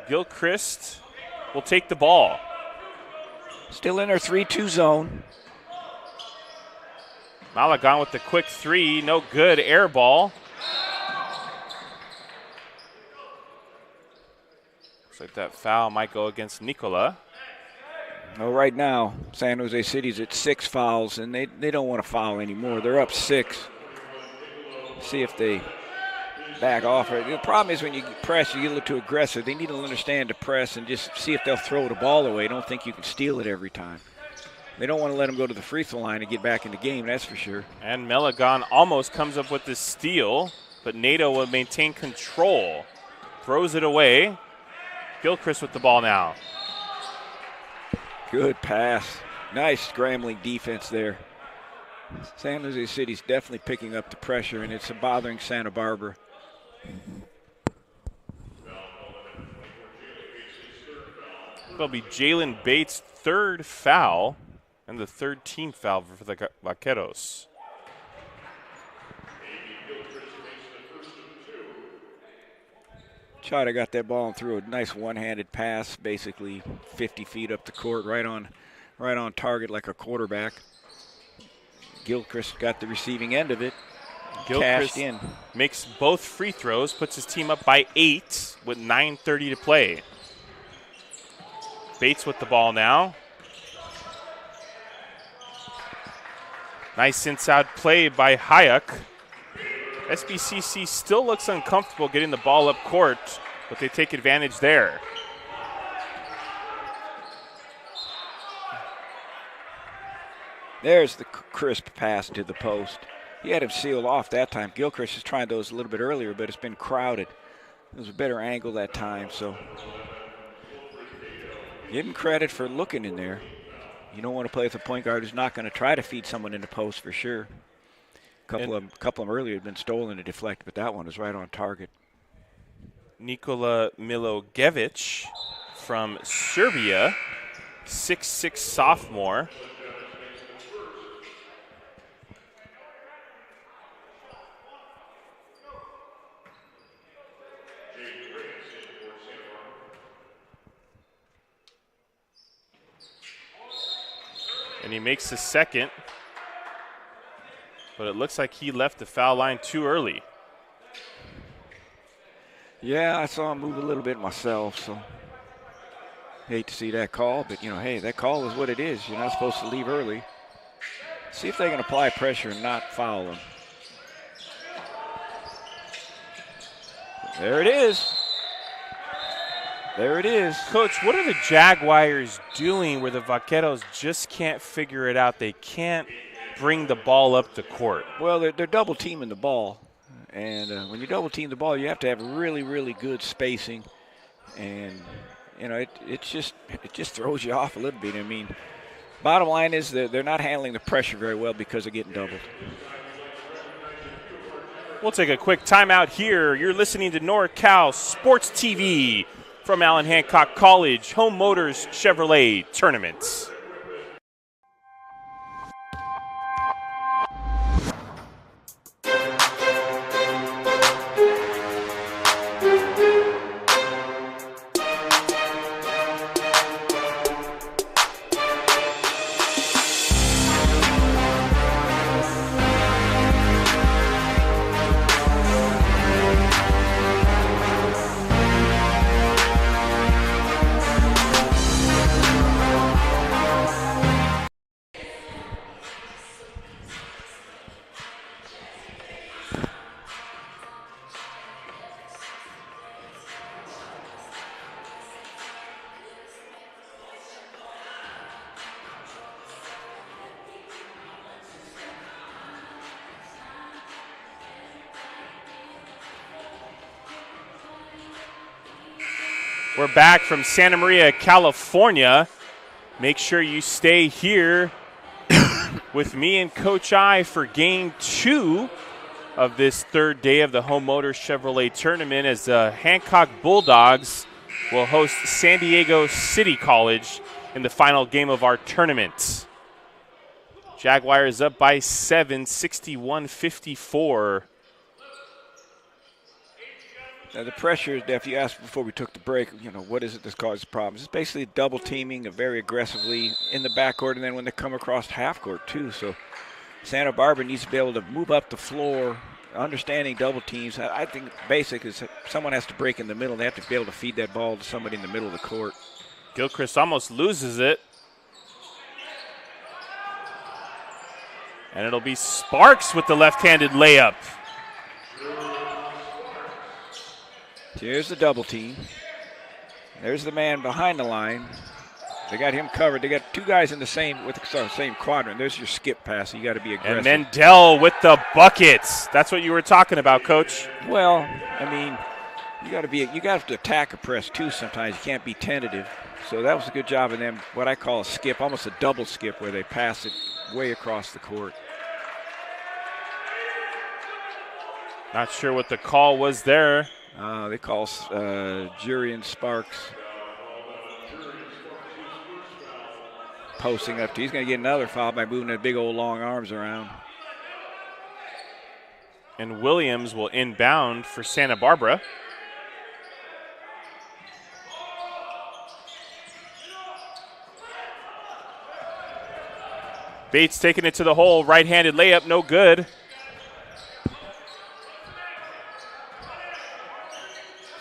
Speaker 1: Gilchrist will take the ball.
Speaker 2: Still in their 3-2 zone.
Speaker 1: Malagon with the quick three, no good, air ball. Looks like that foul might go against Nicola.
Speaker 2: No, right now, San Jose City's at 6 fouls, and they don't want to foul anymore. They're up 6. See if they back off. The problem is when you press, you get a little too aggressive. They need to understand to press and just see if they'll throw the ball away. Don't think you can steal it every time. They don't want to let them go to the free throw line and get back in the game, that's for sure.
Speaker 1: And Malagon almost comes up with the steal, but Nato will maintain control. Throws it away. Gilchrist with the ball now.
Speaker 2: Good pass. Nice scrambling defense there. San Jose City's definitely picking up the pressure, and it's bothering Santa Barbara.
Speaker 1: It'll be Jalen Bates' 3rd foul and the 3rd team foul for the Vaqueros.
Speaker 2: Chada got that ball and threw a nice one-handed pass, basically 50 feet up the court, right on target like a quarterback. Gilchrist got the receiving end of it.
Speaker 1: Gilchrist
Speaker 2: cashed in.
Speaker 1: Makes both free throws, puts his team up by 8 with 9:30 to play. Bates with the ball now. Nice inside play by Hayek. SBCC still looks uncomfortable getting the ball up court, but they take advantage there.
Speaker 2: There's the crisp pass to the post. He had him sealed off that time. Gilchrist has tried those a little bit earlier, but it's been crowded. It was a better angle that time, so give him credit for looking in there. You don't want to play with a point guard who's not going to try to feed someone in the post for sure. A couple of them earlier had been stolen to deflect, but that one was right on target.
Speaker 1: Nikola Milojevic from Serbia, 6'6" sophomore. And he makes the second, but it looks like he left the foul line too early.
Speaker 2: Yeah, I saw him move a little bit myself, so hate to see that call, but, hey, that call is what it is. You're not supposed to leave early. See if they can apply pressure and not foul him. There it is. There it is.
Speaker 1: Coach, what are the Jaguars doing where the Vaqueros just can't figure it out? They can't bring the ball up the court.
Speaker 2: Well, they're double teaming the ball. And when you double team the ball, you have to have really, really good spacing. And, it just throws you off a little bit. I mean, bottom line is they're not handling the pressure very well because of getting doubled.
Speaker 1: We'll take a quick timeout here. You're listening to NorCal Sports TV from Allen Hancock College, Home Motors Chevrolet Tournaments. We're back from Santa Maria, California. Make sure you stay here with me and Coach I for Game 2 of this third day of the Home Motors Chevrolet Tournament as the Hancock Bulldogs will host San Diego City College in the final game of our tournament. Jaguars up by 7, 61-54.
Speaker 2: Now the pressure is, if you asked before we took the break, what is it that's causes problems? It's basically double teaming very aggressively in the backcourt, and then when they come across half court too. So Santa Barbara needs to be able to move up the floor, understanding double teams. I think basic is someone has to break in the middle. They have to be able to feed that ball to somebody in the middle of the court.
Speaker 1: Gilchrist almost loses it. And it'll be Sparks with the left-handed layup.
Speaker 2: Here's the double team. There's the man behind the line. They got him covered. They got two guys in the same quadrant. There's your skip pass. You got to be aggressive.
Speaker 1: And Mendel with the buckets. That's what you were talking about, Coach.
Speaker 2: Well, I mean, you got to attack a press too. Sometimes you can't be tentative. So that was a good job of them. What I call a skip, almost a double skip, where they pass it way across the court.
Speaker 1: Not sure what the call was there.
Speaker 2: They call Jurian Sparks posting up. He's going to get another foul by moving the big old long arms around.
Speaker 1: And Williams will inbound for Santa Barbara. Bates taking it to the hole. Right-handed layup, no good.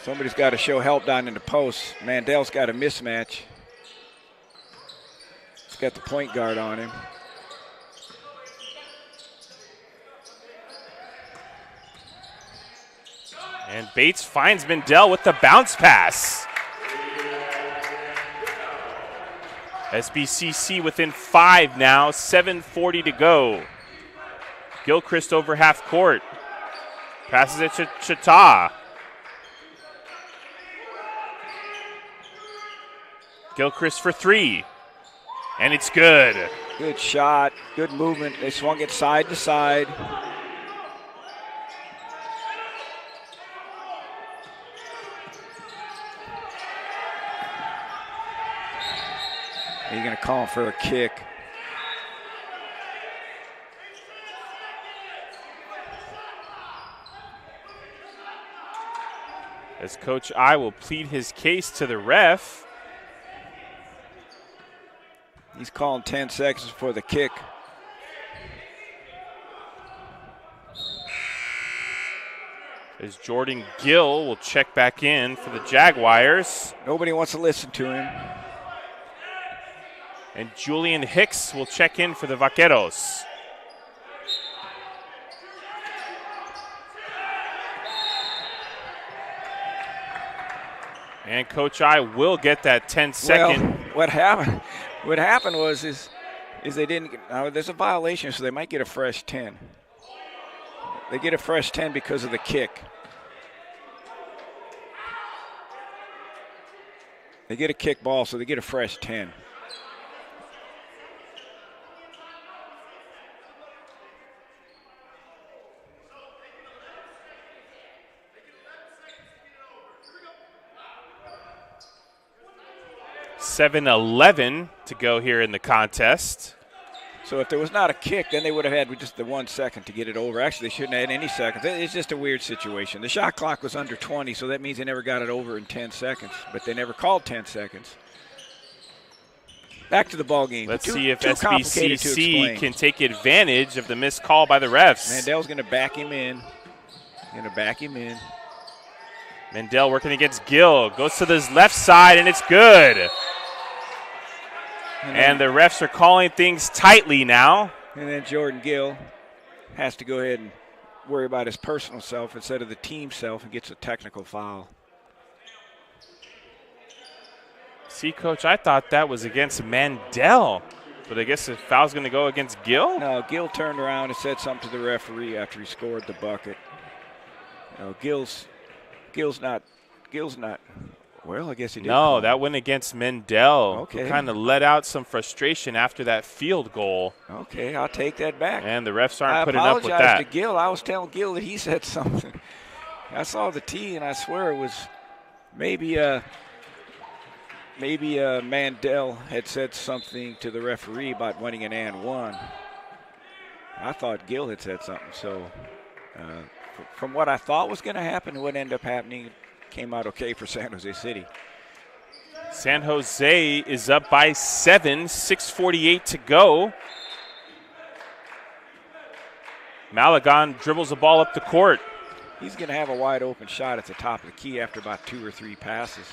Speaker 2: Somebody's got to show help down in the post. Mandel's got a mismatch. He's got the point guard on him.
Speaker 1: And Bates finds Mendel with the bounce pass. SBCC within 5 now, 7:40 to go. Gilchrist over half court. Passes it to Chita. Gilchrist for 3. And it's good.
Speaker 2: Good shot, good movement. They swung it side to side. You're going to call for a kick.
Speaker 1: As Coach I will plead his case to the ref.
Speaker 2: He's calling 10 seconds for the kick.
Speaker 1: As Jordan Gill will check back in for the Jaguars.
Speaker 2: Nobody wants to listen to him.
Speaker 1: And Julian Hicks will check in for the Vaqueros. And Coach I will get that 10-second.
Speaker 2: Well, what happened? What happened was they didn't. There's a violation, so they might get a fresh 10. They get a fresh 10 because of the kick. They get a kick ball, so they get a fresh 10.
Speaker 1: $7:11 to go here in the contest.
Speaker 2: So if there was not a kick, then they would have had just the 1 second to get it over. Actually, they shouldn't have had any seconds. It's just a weird situation. The shot clock was under 20, so that means they never got it over in 10 seconds. But they never called 10 seconds. Back to the ball game.
Speaker 1: Let's see if SBCC can take advantage of the missed call by the refs.
Speaker 2: Mandel's going to back him in.
Speaker 1: Mendel working against Gill. Goes to this left side, and it's good. And the refs are calling things tightly now.
Speaker 2: And then Jordan Gill has to go ahead and worry about his personal self instead of the team self and gets a technical foul.
Speaker 1: See, Coach, I thought that was against Mandel, but I guess the foul's going to go against Gill?
Speaker 2: No, Gill turned around and said something to the referee after he scored the bucket. No, Gill's not Well, I guess he did.
Speaker 1: No, that went against Mendel.
Speaker 2: Okay.
Speaker 1: Who kind of let out some frustration after that field goal.
Speaker 2: Okay, I'll take that back.
Speaker 1: And the refs aren't putting
Speaker 2: up
Speaker 1: with that.
Speaker 2: I apologize to Gil. I was telling Gil that he said something. I saw the T, and I swear it was maybe Mandel had said something to the referee about winning an and one. I thought Gil had said something. So from what I thought was going to happen and what ended up happening, it came out okay for San Jose City.
Speaker 1: San Jose is up by 7, 6:48 to go. Malagon dribbles the ball up the court.
Speaker 2: He's going to have a wide open shot at the top of the key after about 2 or 3 passes.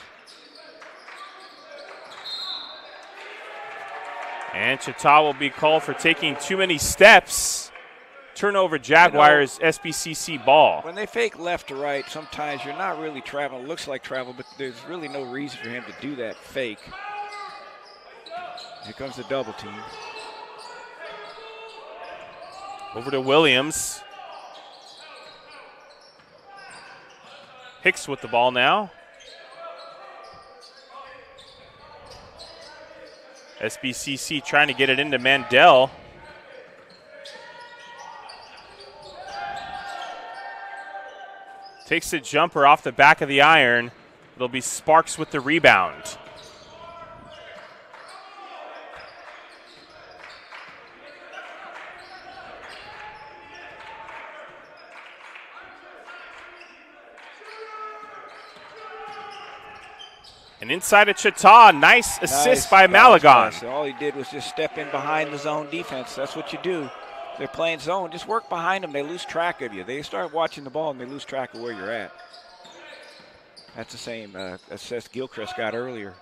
Speaker 1: And Chita will be called for taking too many steps. Turnover, Jaguars, SBCC ball.
Speaker 2: When they fake left to right, sometimes you're not really traveling. It looks like travel, but there's really no reason for him to do that fake. Here comes the double team.
Speaker 1: Over to Williams. Hicks with the ball now. SBCC trying to get it into Mandel. Takes the jumper off the back of the iron. It'll be Sparks with the rebound. And inside of Chita, nice assist by Malagon.
Speaker 2: So all he did was just step in behind the zone defense. That's what you do. They're playing zone. Just work behind them. They lose track of you. They start watching the ball and they lose track of where you're at. That's the same assist Gilchrist got earlier.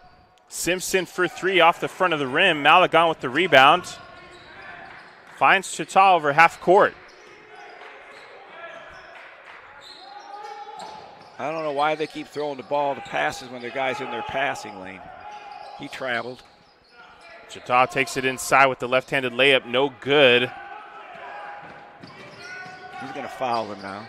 Speaker 1: Simpson for 3 off the front of the rim. Malagon with the rebound. Finds Chita over half court.
Speaker 2: I don't know why they keep throwing the ball to passes when their guy's in their passing lane. He traveled.
Speaker 1: Chita takes it inside with the left-handed layup. No good.
Speaker 2: He's going to foul him now.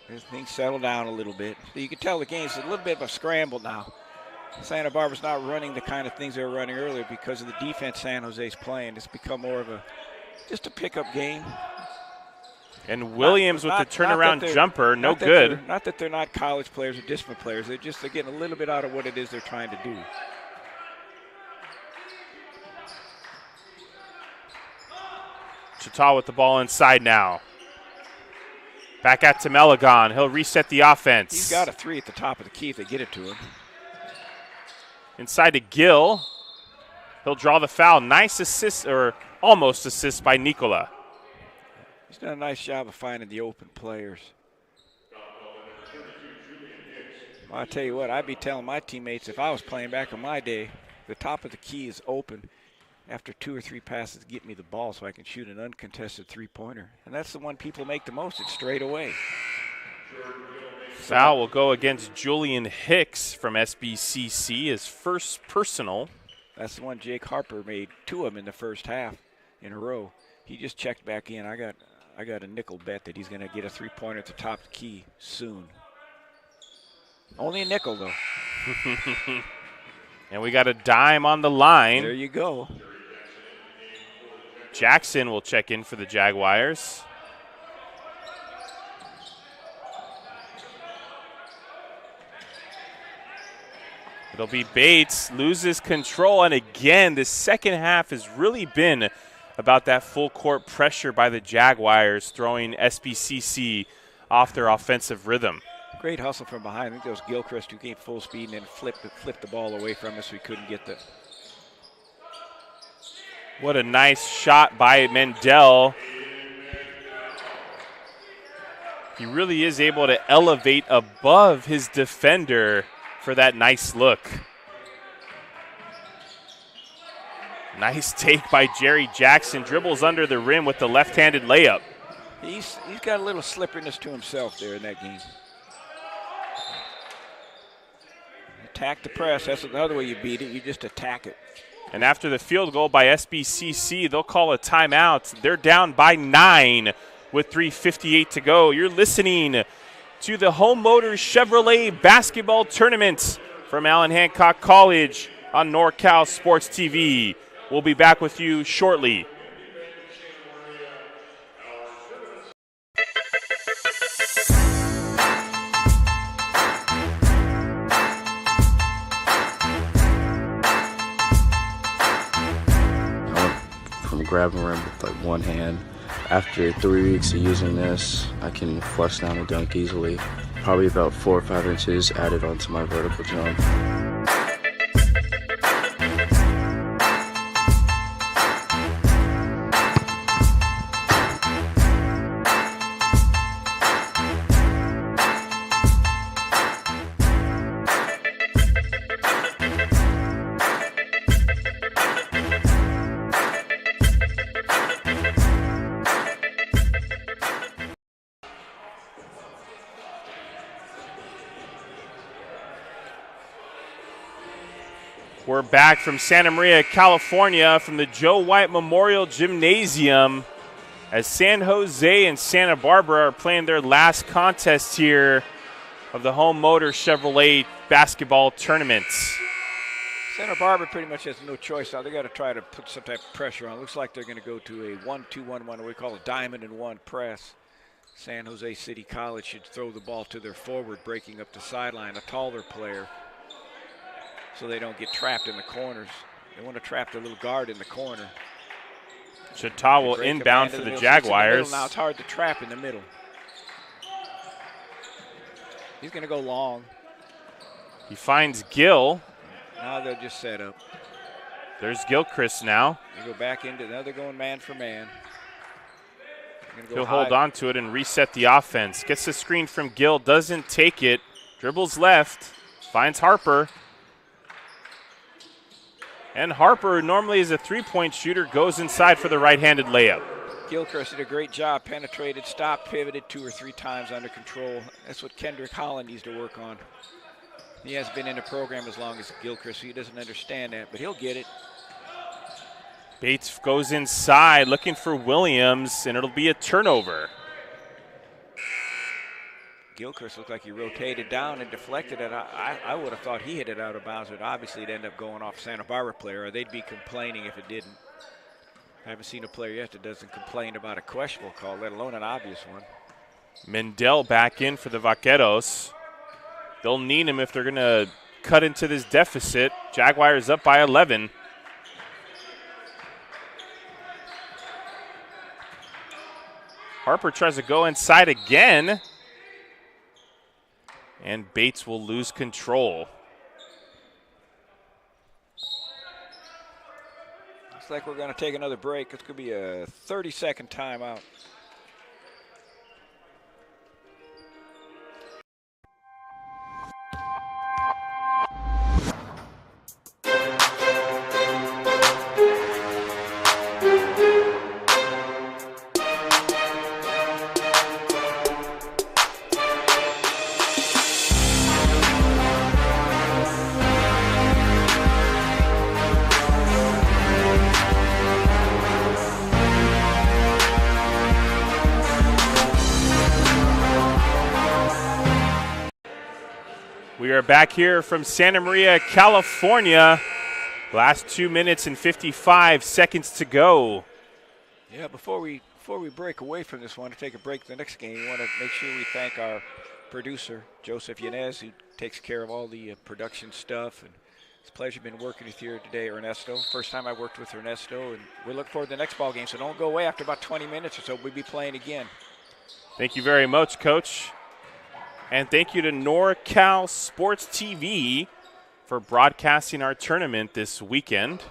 Speaker 2: This thing settled down a little bit. So you can tell the game's a little bit of a scramble now. Santa Barbara's not running the kind of things they were running earlier because of the defense San Jose's playing. It's become more of just a pickup game.
Speaker 1: And Williams with the turnaround jumper, no good.
Speaker 2: Not that they're not college players or discipline players. They're getting a little bit out of what it is they're trying to do.
Speaker 1: Chita with the ball inside now. Back out to Malagon. He'll reset the offense.
Speaker 2: He's got a 3 at the top of the key if they get it to him.
Speaker 1: Inside to Gill. He'll draw the foul. Nice assist, or almost assist by Nicola.
Speaker 2: He's done a nice job of finding the open players. Well, I tell you what, I'd be telling my teammates if I was playing back in my day, the top of the key is open. After 2 or 3 passes, get me the ball so I can shoot an uncontested three-pointer. And that's the one people make the most. It's straight away.
Speaker 1: Foul will go against Julian Hicks from SBCC, his first personal.
Speaker 2: That's the one Jake Harper made 2 of them in the first half in a row. He just checked back in. I got a nickel bet that he's going to get a three-pointer at the top of the key soon. Only a nickel, though.
Speaker 1: And we got a dime on the line.
Speaker 2: There you go.
Speaker 1: Jackson will check in for the Jaguars. It'll be Bates, loses control, and again, the second half has really been about that full court pressure by the Jaguars, throwing SBCC off their offensive rhythm.
Speaker 2: Great hustle from behind. I think that was Gilchrist who came full speed and then flipped the ball away from us so he couldn't get the.
Speaker 1: What a nice shot by Mendel. He really is able to elevate above his defender for that nice look. Nice take by Jerry Jackson. Dribbles under the rim with the left-handed layup.
Speaker 2: He's got a little slipperiness to himself there in that game. Attack the press. That's another way you beat it. You just attack it.
Speaker 1: And after the field goal by SBCC, they'll call a timeout. They're down by 9 with 3:58 to go. You're listening to the Home Motors Chevrolet Basketball Tournament from Allen Hancock College on NorCal Sports TV. We'll be back with you shortly.
Speaker 6: From grabbing rim with like one hand. After 3 weeks of using this, I can flush down a dunk easily. Probably about 4 or 5 inches added onto my vertical jump.
Speaker 1: We're back from Santa Maria, California, from the Joe White Memorial Gymnasium as San Jose and Santa Barbara are playing their last contest here of the Home Motors Chevrolet Basketball Tournament.
Speaker 2: Santa Barbara pretty much has no choice now. They got to try to put some type of pressure on. Looks like they're going to go to a 1-2-1-1, what we call a diamond and one press. San Jose City College should throw the ball to their forward, breaking up the sideline, a taller player, so they don't get trapped in the corners. They want to trap their little guard in the corner.
Speaker 1: Chata will inbound for the Jaguars.
Speaker 2: Now it's hard to trap in the middle. He's going to go long.
Speaker 1: He finds Gill.
Speaker 2: Now they'll just set up.
Speaker 1: There's Gilchrist now.
Speaker 2: They go back into, now they're going man for man.
Speaker 1: He'll hold on to it and reset the offense. Gets the screen from Gill, doesn't take it. Dribbles left, finds Harper. And Harper, who normally is a three-point shooter, goes inside for the right-handed layup.
Speaker 2: Gilchrist did a great job, penetrated, stopped, pivoted 2 or 3 times under control. That's what Kendrick Holland needs to work on. He hasn't been in the program as long as Gilchrist, so he doesn't understand that, but he'll get it.
Speaker 1: Bates goes inside looking for Williams, and it'll be a turnover.
Speaker 2: Gilchrist looked like he rotated down and deflected it. I would have thought he hit it out of bounds, but obviously it ended up going off Santa Barbara player, or they'd be complaining if it didn't. I haven't seen a player yet that doesn't complain about a questionable call, let alone an obvious one.
Speaker 1: Mendel back in for the Vaqueros. They'll need him if they're going to cut into this deficit. Jaguars up by 11. Harper tries to go inside again. And Bates will lose control.
Speaker 2: Looks like we're going to take another break. It's going to be a 30-second timeout.
Speaker 1: We are back here from Santa Maria, California. Last 2 minutes and 55 seconds to go.
Speaker 2: Yeah, before we break away from this one to take a break to the next game, we want to make sure we thank our producer, Joseph Yanez, who takes care of all the production stuff. And it's a pleasure being working with you today, Ernesto. First time I worked with Ernesto, and we look forward to the next ball game. So don't go away. After about 20 minutes or so, we'll be playing again.
Speaker 1: Thank you very much, Coach. And thank you to NorCal Sports TV for broadcasting our tournament this weekend.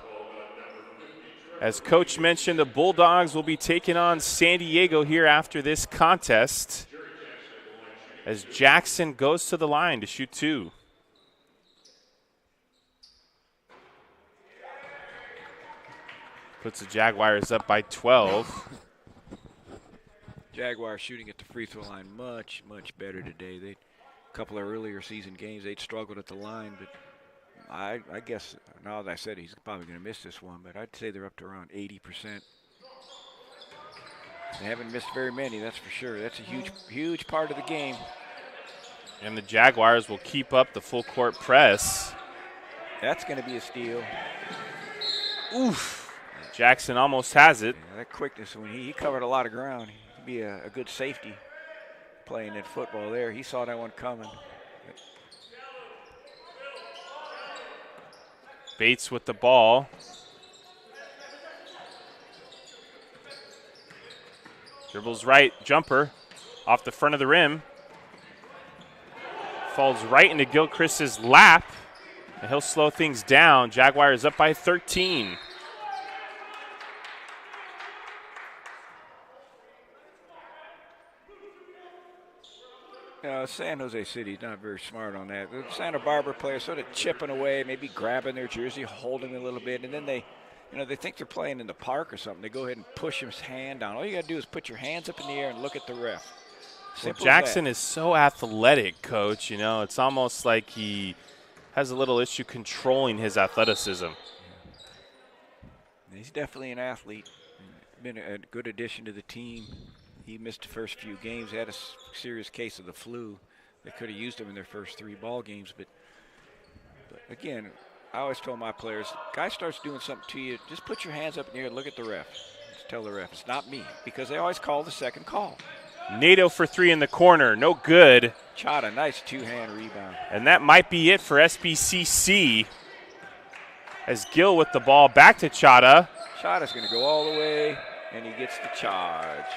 Speaker 1: As Coach mentioned, the Bulldogs will be taking on San Diego here after this contest, as Jackson goes to the line to shoot 2. Puts the Jaguars up by 12.
Speaker 2: Jaguars shooting at the free throw line much, much better today. They, a couple of earlier season games, they'd struggled at the line, but I guess now that I said he's probably going to miss this one, but I'd say they're up to around 80%. They haven't missed very many, that's for sure. That's a huge, huge part of the game.
Speaker 1: And the Jaguars will keep up the full court press.
Speaker 2: That's going to be a steal.
Speaker 1: Oof. Jackson almost has it.
Speaker 2: Yeah, that quickness, when he covered a lot of ground. He'd be a good safety playing that football there. He saw that one coming.
Speaker 1: Bates with the ball. Dribbles right, jumper off the front of the rim. Falls right into Gilchrist's lap, and he'll slow things down. Jaguars up by 13.
Speaker 2: San Jose City's not very smart on that. The Santa Barbara players sort of chipping away, maybe grabbing their jersey, holding a little bit, and then they think they're playing in the park or something. They go ahead and push his hand down. All you got to do is put your hands up in the air and look at the ref.
Speaker 1: Well, Jackson is so athletic, Coach. It's almost like he has a little issue controlling his athleticism.
Speaker 2: He's definitely an athlete. Been a good addition to the team. He missed the first few games. Had a serious case of the flu. They could have used him in their first 3 ball games. But again, I always told my players, guy starts doing something to you, just put your hands up in the air and look at the ref. Just tell the ref, it's not me. Because they always call the second call.
Speaker 1: Nato for 3 in the corner. No good.
Speaker 2: Chada, nice 2-hand rebound.
Speaker 1: And that might be it for SBCC. As Gill with the ball back to Chada.
Speaker 2: Chada's going to go all the way, and he gets the charge.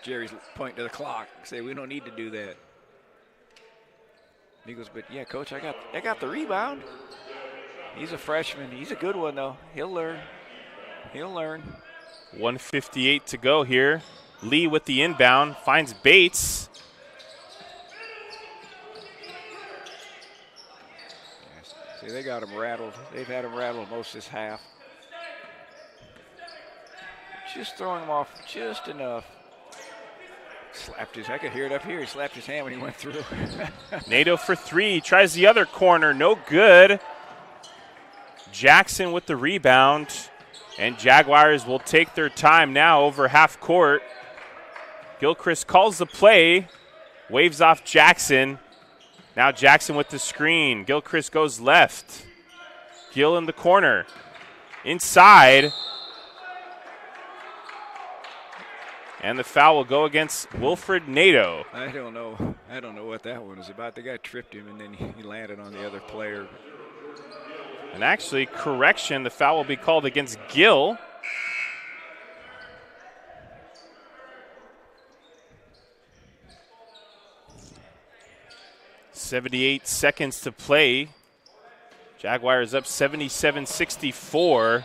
Speaker 2: Jerry's pointing to the clock. Say we don't need to do that. He goes, but yeah, Coach, I got the rebound. He's a freshman. He's a good one though. He'll learn.
Speaker 1: 1:58 to go here. Lee with the inbound finds Bates.
Speaker 2: See, they got him rattled. They've had him rattled most this half. Just throwing him off just enough. I could hear it up here. He slapped his hand when he went through.
Speaker 1: Nato for 3, tries the other corner, no good. Jackson with the rebound, and Jaguars will take their time now over half court. Gilchrist calls the play, waves off Jackson. Now Jackson with the screen. Gilchrist goes left. Gill in the corner. Inside. And the foul will go against Wilfred Nato.
Speaker 2: I don't know what that one was about. The guy tripped him, and then he landed on the other player.
Speaker 1: And actually, correction, the foul will be called against Gill. .78 seconds to play. Jaguars up 77-64.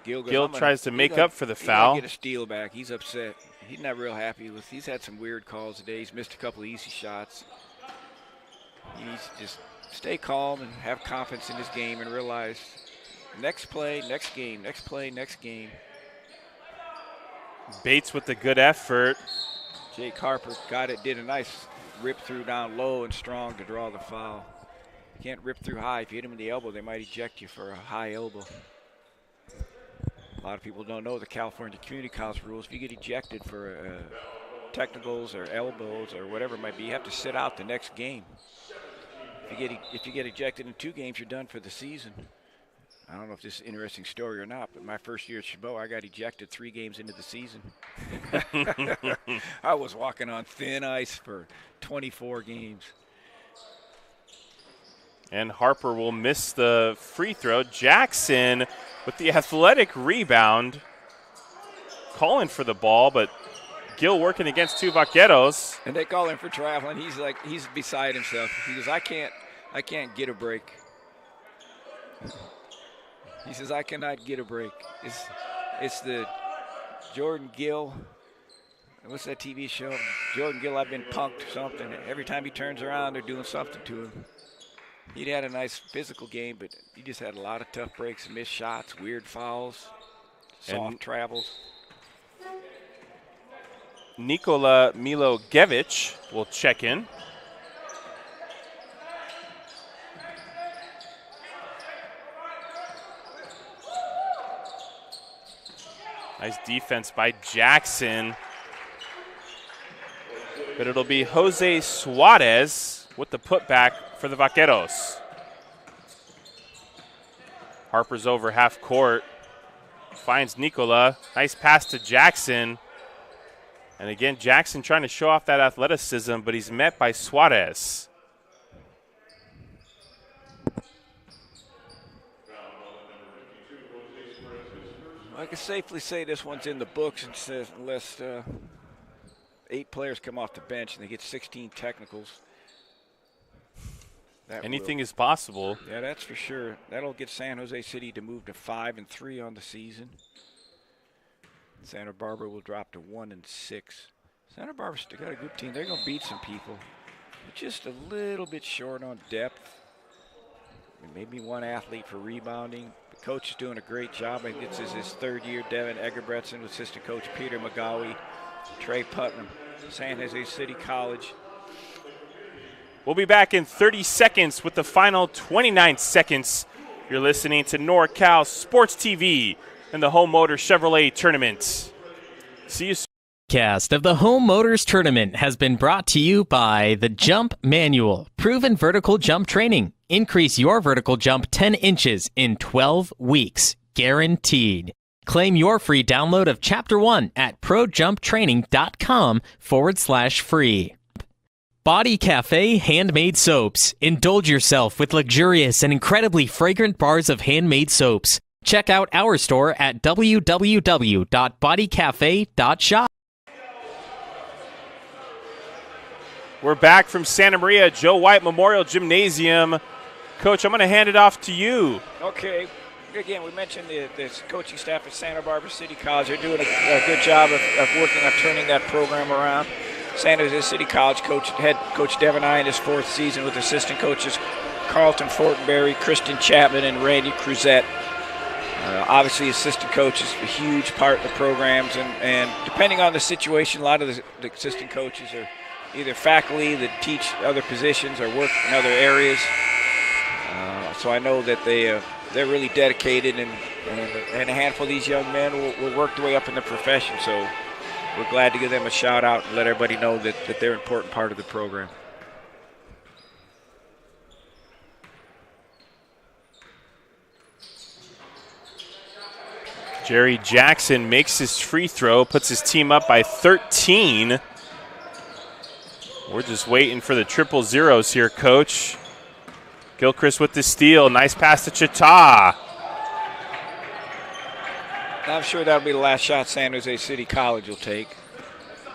Speaker 1: Gill tries to make up for the foul.
Speaker 2: Get a steal back. He's upset. He's not real happy with. He's had some weird calls today. He's missed a couple of easy shots. He needs to just stay calm and have confidence in his game and realize next play, next game, next play, next game.
Speaker 1: Bates with the good effort.
Speaker 2: Jake Harper got it, did a nice rip through down low and strong to draw the foul. You can't rip through high. If you hit him in the elbow, they might eject you for a high elbow. A lot of people don't know the California Community College rules. If you get ejected for technicals or elbows or whatever it might be, you have to sit out the next game. If you get ejected in 2 games, you're done for the season. I don't know if this is an interesting story or not, but my first year at Chabot, I got ejected 3 games into the season. I was walking on thin ice for 24 games.
Speaker 1: And Harper will miss the free throw. Jackson with the athletic rebound. Calling for the ball, but Gill working against 2 Vaqueros.
Speaker 2: And they call him for traveling. He's beside himself. He goes, I can't get a break. He says, I cannot get a break. It's the Jordan Gill. What's that TV show? Jordan Gill, I've been punked or something. Every time he turns around, they're doing something to him. He'd had a nice physical game, but he just had a lot of tough breaks, missed shots, weird fouls, soft travels.
Speaker 1: Nikola Milogevich will check in. Nice defense by Jackson. but it'll be Jose Suarez with the putback for the Vaqueros. Harper's over half court. Finds Nicola. Nice pass to Jackson. And again, Jackson trying to show off that athleticism, but he's met by Suarez.
Speaker 2: I can safely say this one's in the books unless 8 players come off the bench and they get 16 technicals.
Speaker 1: Anything is possible.
Speaker 2: Yeah, that's for sure. That'll get San Jose City to move to 5-3 on the season. Santa Barbara will drop to 1-6. Santa Barbara's still got a good team. They're going to beat some people. But just a little bit short on depth. Maybe one athlete for rebounding. The coach is doing a great job. I think this is his 3rd year. Devin Egerbretson, assistant coach Peter McGowie, Trey Putnam, San Jose City College.
Speaker 1: We'll be back in 30 seconds with the final 29 seconds. You're listening to NorCal Sports TV and the Home Motors Chevrolet Tournament. See you soon.
Speaker 4: Cast of the Home Motors Tournament has been brought to you by the Jump Manual, proven vertical jump training. Increase your vertical jump 10 inches in 12 weeks, guaranteed. Claim your free download of Chapter 1 at projumptraining.com/free. Body Cafe Handmade Soaps. Indulge yourself with luxurious and incredibly fragrant bars of handmade soaps. Check out our store at www.bodycafe.shop.
Speaker 1: We're back from Santa Maria Joe White Memorial Gymnasium. Coach, I'm going to hand it off to you.
Speaker 2: Okay. Again, we mentioned the coaching staff at Santa Barbara City College. They're doing a good job of working on turning that program around. San Jose City College head coach Devin I in his 4th season with assistant coaches Carlton Fortenberry, Kristen Chapman, and Randy Cruzette. Obviously, assistant coach is a huge part of the programs, and depending on the situation, a lot of the assistant coaches are either faculty that teach other positions or work in other areas. So I know that they're really dedicated, and a handful of these young men will work their way up in the profession. So we're glad to give them a shout out and let everybody know that they're an important part of the program.
Speaker 1: Jerry Jackson makes his free throw, puts his team up by 13. We're just waiting for the 000s here, Coach. Gilchrist with the steal. Nice pass to Chita.
Speaker 2: I'm sure that'll be the last shot San Jose City College will take.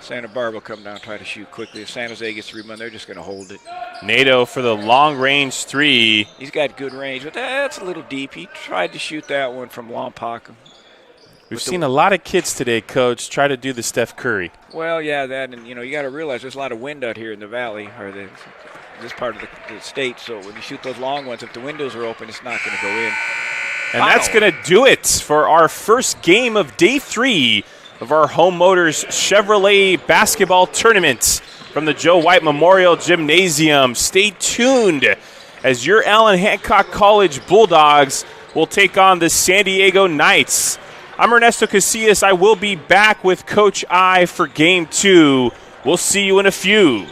Speaker 2: Santa Barbara will come down and try to shoot quickly. If San Jose gets the rebound, they're just going to hold it.
Speaker 1: Nato for the long-range 3.
Speaker 2: He's got good range, but that's a little deep. He tried to shoot that one from Lompoc.
Speaker 1: We've seen a lot of kids today, Coach, try to do the Steph Curry.
Speaker 2: Well, yeah, that, and, you got to realize there's a lot of wind out here in the valley, or this part of the state, so when you shoot those long ones, if the windows are open, it's not going to go in.
Speaker 1: And that's going to do it for our first game of day 3 of our Home Motors Chevrolet Basketball Tournament from the Joe White Memorial Gymnasium. Stay tuned as your Allen Hancock College Bulldogs will take on the San Diego Knights. I'm Ernesto Casillas. I will be back with Coach I for Game 2. We'll see you in a few.